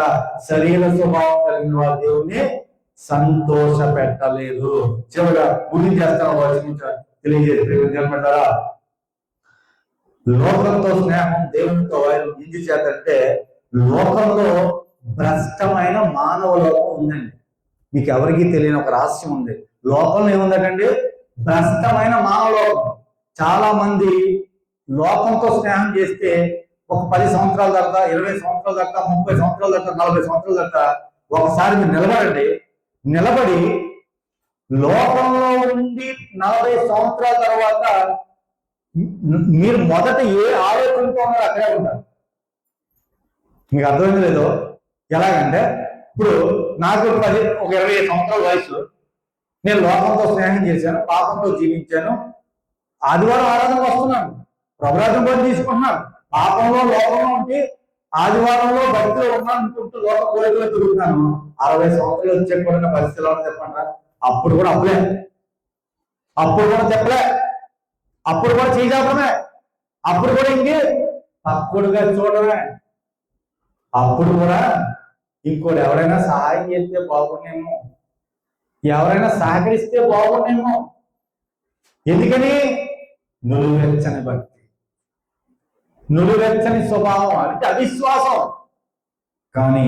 శరీర స్వభావం కలిగిన వారు దేవుణ్ణి సంతోష పెట్టలేదు. చివరిగా గురి చేస్తాను తెలియజేస్తారా? లోకంతో స్నేహం, దేవునితో వైరం ఎందుకు చేతంటే, లోకంలో భ్రష్టమైన మానవ లోకం ఉందండి. మీకు ఎవరికి తెలియని ఒక రహస్యం ఉంది. లోకంలో ఏముందటండి? భ్రష్టమైన మానవ లోకం. చాలా మంది లోకంతో స్నేహం చేస్తే ఒక 10 సంవత్సరాల తర్వాత, 20 సంవత్సరాల తర్వాత, 30 సంవత్సరాల తర్వాత, 40 సంవత్సరాల తర్వాత ఒకసారి మీరు నిలబడండి. నిలబడి లోకంలో ఉండి 40 సంవత్సరాల తర్వాత మీరు మొదట ఏ ఆలోచనతో ఉన్నారో అక్కడే ఉంటారు. మీకు అర్థమైంది లేదో? ఎలాగంటే, ఇప్పుడు నాకు ఒక 25 సంవత్సరాల వయసు, నేను లోకంతో స్నేహం చేశాను, పాపంతో జీవించాను, ఆదివారం ఆరాధనకు వస్తున్నాను, ప్రభురాజం కూడా తీసుకుంటున్నాను, పాపంలో లోకంలో ఉంటే ఆదివారంలో భక్తిలో ఉన్నాను అనుకుంటూ లోక కోరికలో తిరుగుతున్నాను. 60 సంవత్సరాలు వచ్చే కూడా పరిస్థితిలో చెప్పండి. అప్పుడు కూడా అప్పులే, అప్పుడు కూడా చెప్పలే, అప్పుడు కూడా చేయజాపడమే, అప్పుడు కూడా ఇంకే పక్కుడుగా చూడమే, అప్పుడు కూడా ఇంకోటి ఎవరైనా సహాయం చేస్తే బాగుండేమో, ఎవరైనా సహకరిస్తే బాగుండేమో. ఎందుకని? నులువెచ్చని భక్తి, నులువెచ్చని స్వభావం, అంటే అవిశ్వాసం. కానీ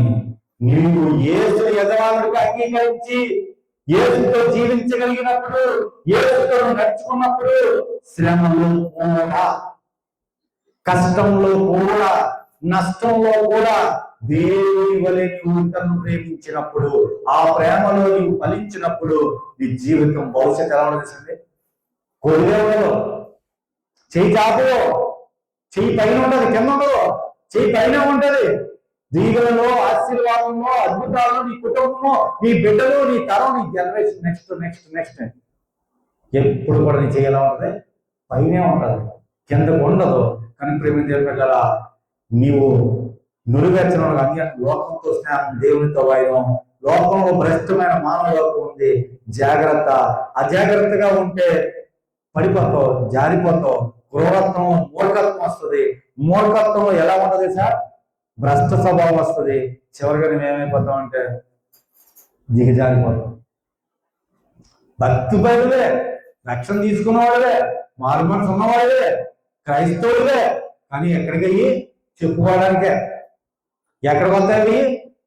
నీవు యేసు యజమానుడికి అంగీకరించి యేసుతో జీవించగలిగినప్పుడు, యేసుతో నడుచుకున్నప్పుడు, శ్రమలో కూడా, కష్టంలో కూడా, నష్టంలో కూడా దేవుని వలె నువ్వు ప్రేమించినప్పుడు, ఆ ప్రేమలో నీవు ఫలించినప్పుడు నీ జీవితం భవిష్యత్తు ఎలా ఉండదు? కొలిదేవులో చెయ్యి చాపు, చెయ్యి పైన ఉంటది, కింద ఉండదు, చెయ్యి పైన ఉంటది. దీవులలో, ఆశీర్వాదంలో, అద్భుతాలు నీ కుటుంబము, నీ బిడ్డలు, నీ తరం, నీ జనరేషన్, నెక్స్ట్ నెక్స్ట్ నెక్స్ట్ ఎప్పుడు కూడా నీ చేయాలా ఉంటది? పైనే ఉంటది, కిందకు ఉండదు. కానీ ప్రేమించే బిడ్డలా, నీవు నురువెచ్చన అన్య లోకంతో స్నేహం, దేవునితో వైరం, లోకంలో భ్రష్టమైన మానవ లోకం ఉంది. జాగ్రత్త. అజాగ్రత్తగా ఉంటే పడిపోతావు, జారిపోతావు. క్రూరత్వం, మూర్ఖత్వం వస్తుంది. మూర్ఖత్వం ఎలా ఉంటుంది సార్? భ్రష్ట స్వభావం వస్తుంది. చివరిగా నువ్వేమైపోతావు అంటే దిగజారిపోతావు. భక్తి బయలువే, రక్షణ తీసుకున్నవాడువే, మారు మనసు ఉన్నవాడువే, క్రైస్తవుడివే, కానీ ఎక్కడికి చెప్పుకోవడానికే. ఎక్కడికి వస్తాయి?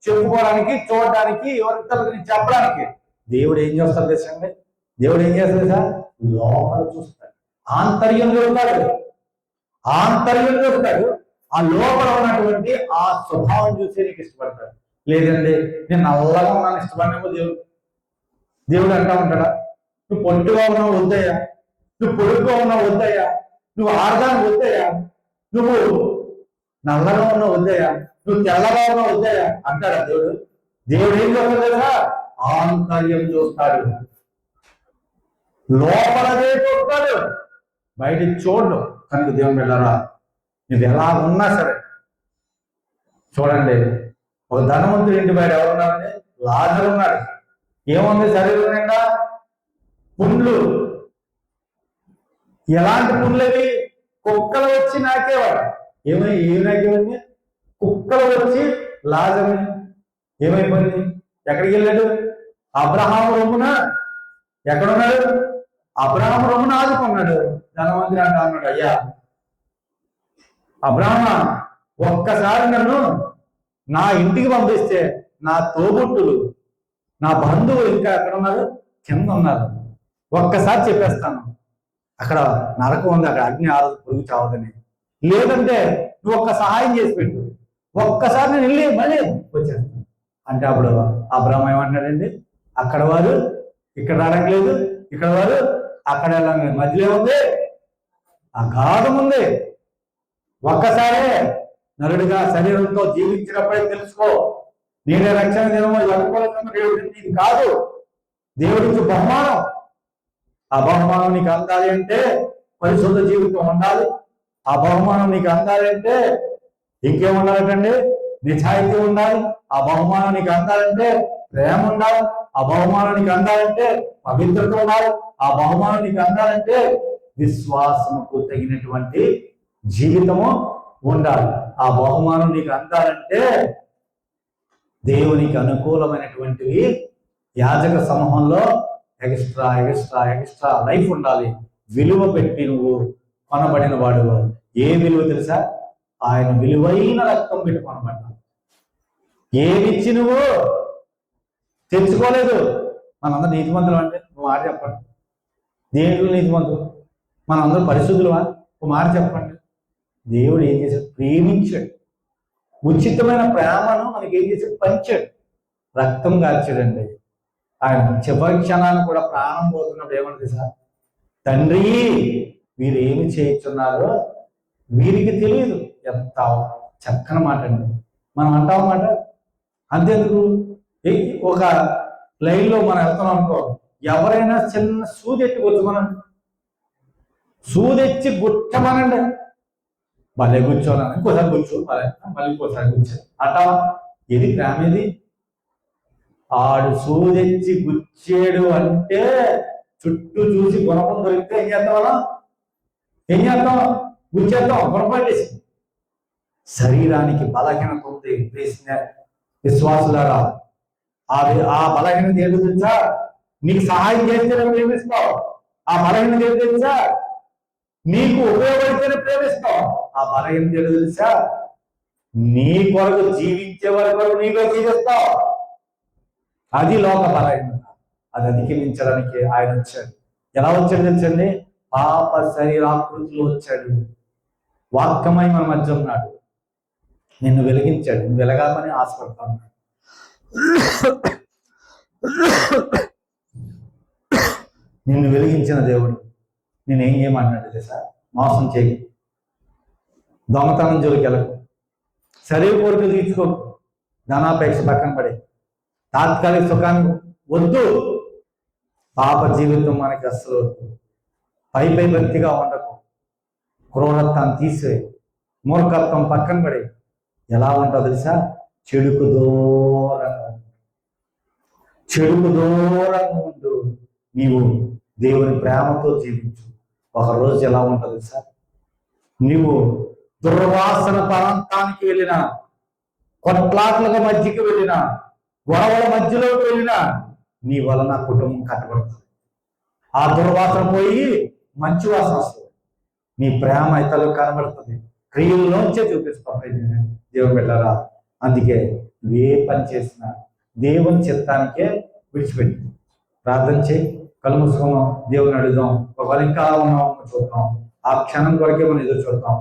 చెప్పుకోవడానికి, చూడడానికి, ఎవరికి చెప్పడానికి. దేవుడు ఏం చేస్తాడు తెలుసండి? దేవుడు ఏం చేస్తాడు సార్? లోపల చూస్తాడు, ఆంతర్యం చూస్తాడు, ఆంతర్యం చూస్తాడు. ఆ లోపల ఉన్నటువంటి ఆ స్వభావం చూసి నీకు ఇష్టపడతాడు. లేదండి నేను నల్లగా ఉన్నాను ఇష్టపడినేమో దేవుడు అంటా ఉంటాడా? నువ్వు పొట్టుగా ఉన్నావు వద్దయ్యా, నువ్వు పొడుగ్గా ఉన్నావు వద్దయ్యా, నువ్వు ఆడదాన్ని వద్దయ్యా, నువ్వు నల్లగా ఉన్నావు వద్దయ్యా, నువ్వు తెల్లగా ఉన్నావు వద్దయ్యా అంటాడా దేవుడు? దేవుడు ఏం చూస్తాడు కదా? ఆంతర్యం చూస్తాడు, లోపలదే చూస్తాడు, బయటికి చూడడు. కనుక దేవుని వెళ్ళారా, ఇది ఎలా ఉన్నా సరే చూడండి. ఒక ధనవంతుడి ఇంటి బయట ఎవరున్నారండి? లాజరు ఉన్నాడు. ఏముంది శరీరం నిండా? పుండ్లు. ఎలాంటి పుండ్లవి? కుక్కలు వచ్చి నాకేవాడు. ఏమి నాకేవాడిని? కుక్కలు వచ్చి లాజరు ఏమైపోయింది? ఎక్కడికి వెళ్ళాడు? అబ్రహాము రొమ్మున ఎక్కడున్నాడు? అబ్రహాము రొమ్మున ఆదుకున్నాడు. ధనవంతుడు అంటా అన్నాడు, అయ్యా అబ్రహ్మ, ఒక్కసారి నన్ను నా ఇంటికి పంపిస్తే నా తోబుట్టులు, నా బంధువులు ఇంకా ఎక్కడ ఉన్నారు? కింద ఉన్నారు. ఒక్కసారి చెప్పేస్తాను, అక్కడ నరకం ఉంది, అక్కడ అగ్ని ఆరదు, పురుగు చావదని. లేదంటే నువ్వు ఒక్క సహాయం చేసి పెట్టు, ఒక్కసారి నేను వెళ్ళి మళ్ళీ వచ్చేస్తాను అంటే అప్పుడు అబ్రహ్మ ఏమంటాడండి? అక్కడ వారు ఇక్కడ రావట్లేదు, ఇక్కడ వారు అక్కడ వెళ్ళలేదు, మధ్యలో ఉంది అగాధం ఉంది. ఒక్కసారే నరుడిగా శరీరంతో జీవించినప్పుడే తెలుసుకో, నేనే రక్షణ దినము ఇది కాదు, దేవుడికి బహుమానం. ఆ బహుమానం నీకు అందాలి అంటే పరిశుద్ధ జీవితం ఉండాలి. ఆ బహుమానం నీకు అందాలి అంటే ఇంకేముండాలంటండి? నిజాయితీ ఉండాలి. ఆ బహుమానం నీకు అందాలంటే ప్రేమ ఉండాలి. ఆ బహుమానం నీకు అందాలంటే పవిత్రత ఉండాలి. ఆ బహుమానం నీకు అందాలంటే విశ్వాసముకు తగినటువంటి జీవితము ఉండాలి. ఆ బహుమానం నీకు అందాలంటే దేవునికి అనుకూలమైనటువంటివి యాజక సమూహంలో ఎక్స్ట్రా ఎక్స్ట్రా ఎక్స్ట్రా లైఫ్ ఉండాలి. విలువ పెట్టి నువ్వు కొనబడిన వాడు. ఏ విలువ తెలుసా? ఆయన విలువైన రక్తం పెట్టి కొనబడ్డా. ఏమిచ్చి నువ్వు తెచ్చుకోలేదు. మనందరూ నీతిమంతులు అంటే ఒక మాట చెప్పండి. దేవుడు నీతిమంతులు, మనందరూ పరిశుద్ధులువా? ఒక మాట చెప్పండి. దేవుడు ఏం చేశాడు? ప్రేమించాడు. ఉచితమైన ప్రేమను మనకి ఏం చేశాడు? పంచాడు, రక్తం కార్చాడండి. ఆయన చివరి క్షణాన్ని కూడా ప్రాణం పోతున్నప్పుడు ఏమంటుంది సార్? తండ్రి, వీరు ఏమి చేయించున్నారో వీరికి తెలియదు. ఎంత చక్కని మాట అండి. మనం అంటాం మాట. అంతేందుకు, ఒక లైన్లో మనం వెళ్తున్నాం అనుకో, ఎవరైనా చిన్న సూది ఎట్టుకోవచ్చు. మనం సూదెచ్చి గుచ్చమనండి. భలే కూర్చోనా, ఇంకోసారి కూర్చో, మళ్ళీ ఇంకోసారి కూర్చో అంటావా? ఇది ప్రేమ ఇది? ఆడు సూదెచ్చి గుచ్చేడు అంటే చుట్టూ చూసి గుణపం దొరికితే ఏం చేద్దాం మనం? ఏం చేద్దాం? గుచ్చేద్దాం, గుణపట్టేసి. శరీరానికి బలహీనత ఉంది వేసిన విశ్వాసులారా. ఆ బలహీనత ఏంటో తెలుసా? నీకు సహాయం చేస్తేనే ప్రేమిస్తావు. ఆ బలహీనత ఏంటో తెలుసా? నీకు ఉపయోగపడితేనే ప్రేమిస్తావు. ఆ బలహీనత ఏంటో తెలుసా? నీ కొరకు జీవించే వరకు నీకు జీవిస్తావు. అది లోక బలహీనత. అది అధిగమించడానికి ఆయన వచ్చాడు. ఎలా వచ్చాడు తెలుసండి? పాప శరీరాకృతిలో వచ్చాడు. వాక్యమై మన మధ్య ఉన్నాడు. నిన్ను వెలిగించాడు. నువ్వు వెలగాలని ఆశపడతాను. నిన్ను వెలిగించిన దేవుడు నేనేం చేయమన్నాడు తెలుసా? మోసం చేయి, దొంగతనం జోలికి వెళ్ళకు, శరీర కోరికలు తీర్చుకోకు, ధనాపేక్ష పక్కన పడే, తాత్కాలిక సుఖాన్ని వద్దు. పాప జీవితం మనకి అస్సలు వద్దు. పై భక్తిగా ఉండకు. క్రూరత్వాన్ని తీసివే, మూర్ఖత్వం పక్కన పడే. ఎలా ఉంటుందో తెలుసా? చెడుకు దూరంగా ఉండు. నీవు దేవుని ప్రేమతో జీవించు. ఒకరోజు ఎలా ఉంటుంది తెలుసా? నీవు దుర్వాసన ప్రాంతానికి వెళ్ళినా, కొట్లాట్ల మధ్యకి వెళ్ళినా, గొడవల మధ్యలోకి వెళ్ళినా నీ వలన కుటుంబం కట్టబడుతుంది. ఆ దుర్వాసన పోయి మంచి వాసన వస్తుంది. నీ ప్రేమ ఇతరులకు కనబడుతుంది. క్రియల్లోంచే చూపిస్తాం దేవుని వెళ్ళారా. అందుకే ఏ పని చేసినా దేవుని చిత్తానికే విడిచిపెట్టి ప్రార్థన చేయి. కళ్ళు మూసుకున్నాం, దేవుని అడుగుదాం. ఒకవేళ ఇంకా ఉన్నాం చూద్దాం. ఆ క్షణం కొరకే మనం ఎదురు చూద్దాం.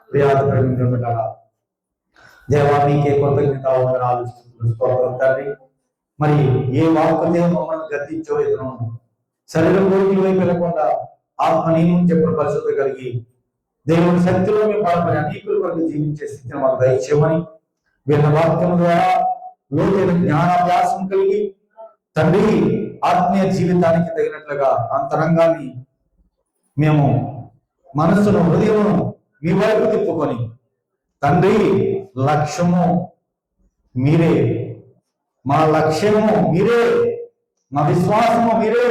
ప్రియాత ప్రేమించడం వెళ్ళారా. దేవా నీకే కృతజ్ఞత తండ్రి. మరి ఏ వాక్కుతే మమ్మల్ని గద్దించో ఎదురు శరీరం కోరికల వైపు వెళ్ళకుండా ఆత్మ నియమం చెప్పిన పరిశుద్ధి కలిగి దేవుని శక్తిలో మేము బలపడి అనేకుల కొరకు జీవించే స్థితిని మాకు దయచేయమని విన్న వాక్యం ద్వారా లోతైన జ్ఞానాభ్యాసం కలిగి తండ్రి ఆత్మీయ జీవితానికి తగినట్లుగా అంతరంగాన్ని మేము మనస్సును హృదయమును మీ వైపు తిప్పుకొని తండ్రి లక్ష్యము మీరే, మా లక్ష్యము మీరే, మా విశ్వాసము మీరే,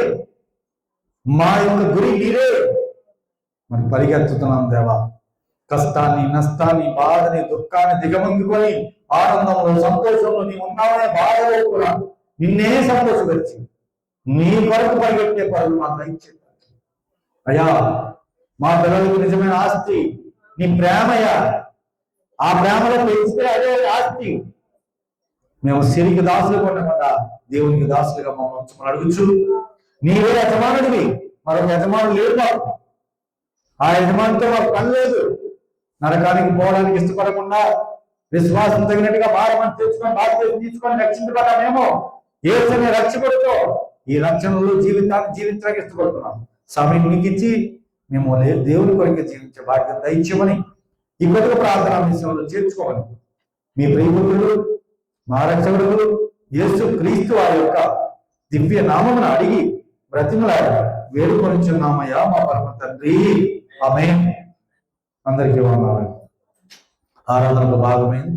మా యొక్క గురి మీరే. మరి పరిగెత్తుతున్నాం దేవా. కష్టాన్ని, నష్టాన్ని, బాధని, దుఃఖాన్ని దిగమందుకొని ఆనందంలో, సంతోషంలో నీ ఉన్నావనే బాధలో కూడా నిన్నే సంతోషపరిచి నీ కొరకు పరిగెట్టే పనులు మాకు దయచేయండి అయ్యా. మా పిల్లలకు నిజమైన ఆస్తి నీ ప్రేమయ్యా. ఆ ప్రేమలో పెంచితే అదే ఆస్తి. మేము సిరికి దాసులు కొనకుండా దేవునికి దాసులుగా మమ్మల్ని అడుగుచు. నీవే యజమానుడివి, మరొక యజమానుడు లేడు మాకు. ఆ యజమానితో మాకు పని లేదు. నరకానికి పోవడానికి ఇష్టపడకుండా విశ్వాసం తగినట్టుగా భారమని తెచ్చుకొని బాధ్యత తీసుకొని రక్షించబడ్డామేమో. యేసుని రక్షకుడితో ఈ రక్షణలో జీవితాన్ని జీవించడానికి ఇష్టపడుతున్నాం. సమయం నీకు ఇచ్చి మేము దేవుని కొరకు జీవించే బాధ్యత దయచేయమని ఈ కొత్త ప్రార్థన విషయంలో చేర్చుకోమని మీ ప్రియపుత్రుడు మా రక్షకుడు యేసు క్రీస్తు వారి యొక్క దివ్య నామమును అడిగి బ్రతిమలాడి వేడుకొనిచున్నామయ్యా మా పరమ తండ్రి. ఆమేన్. అందరికీ వందనాలు. ఆరాధనకు భాగమైంది.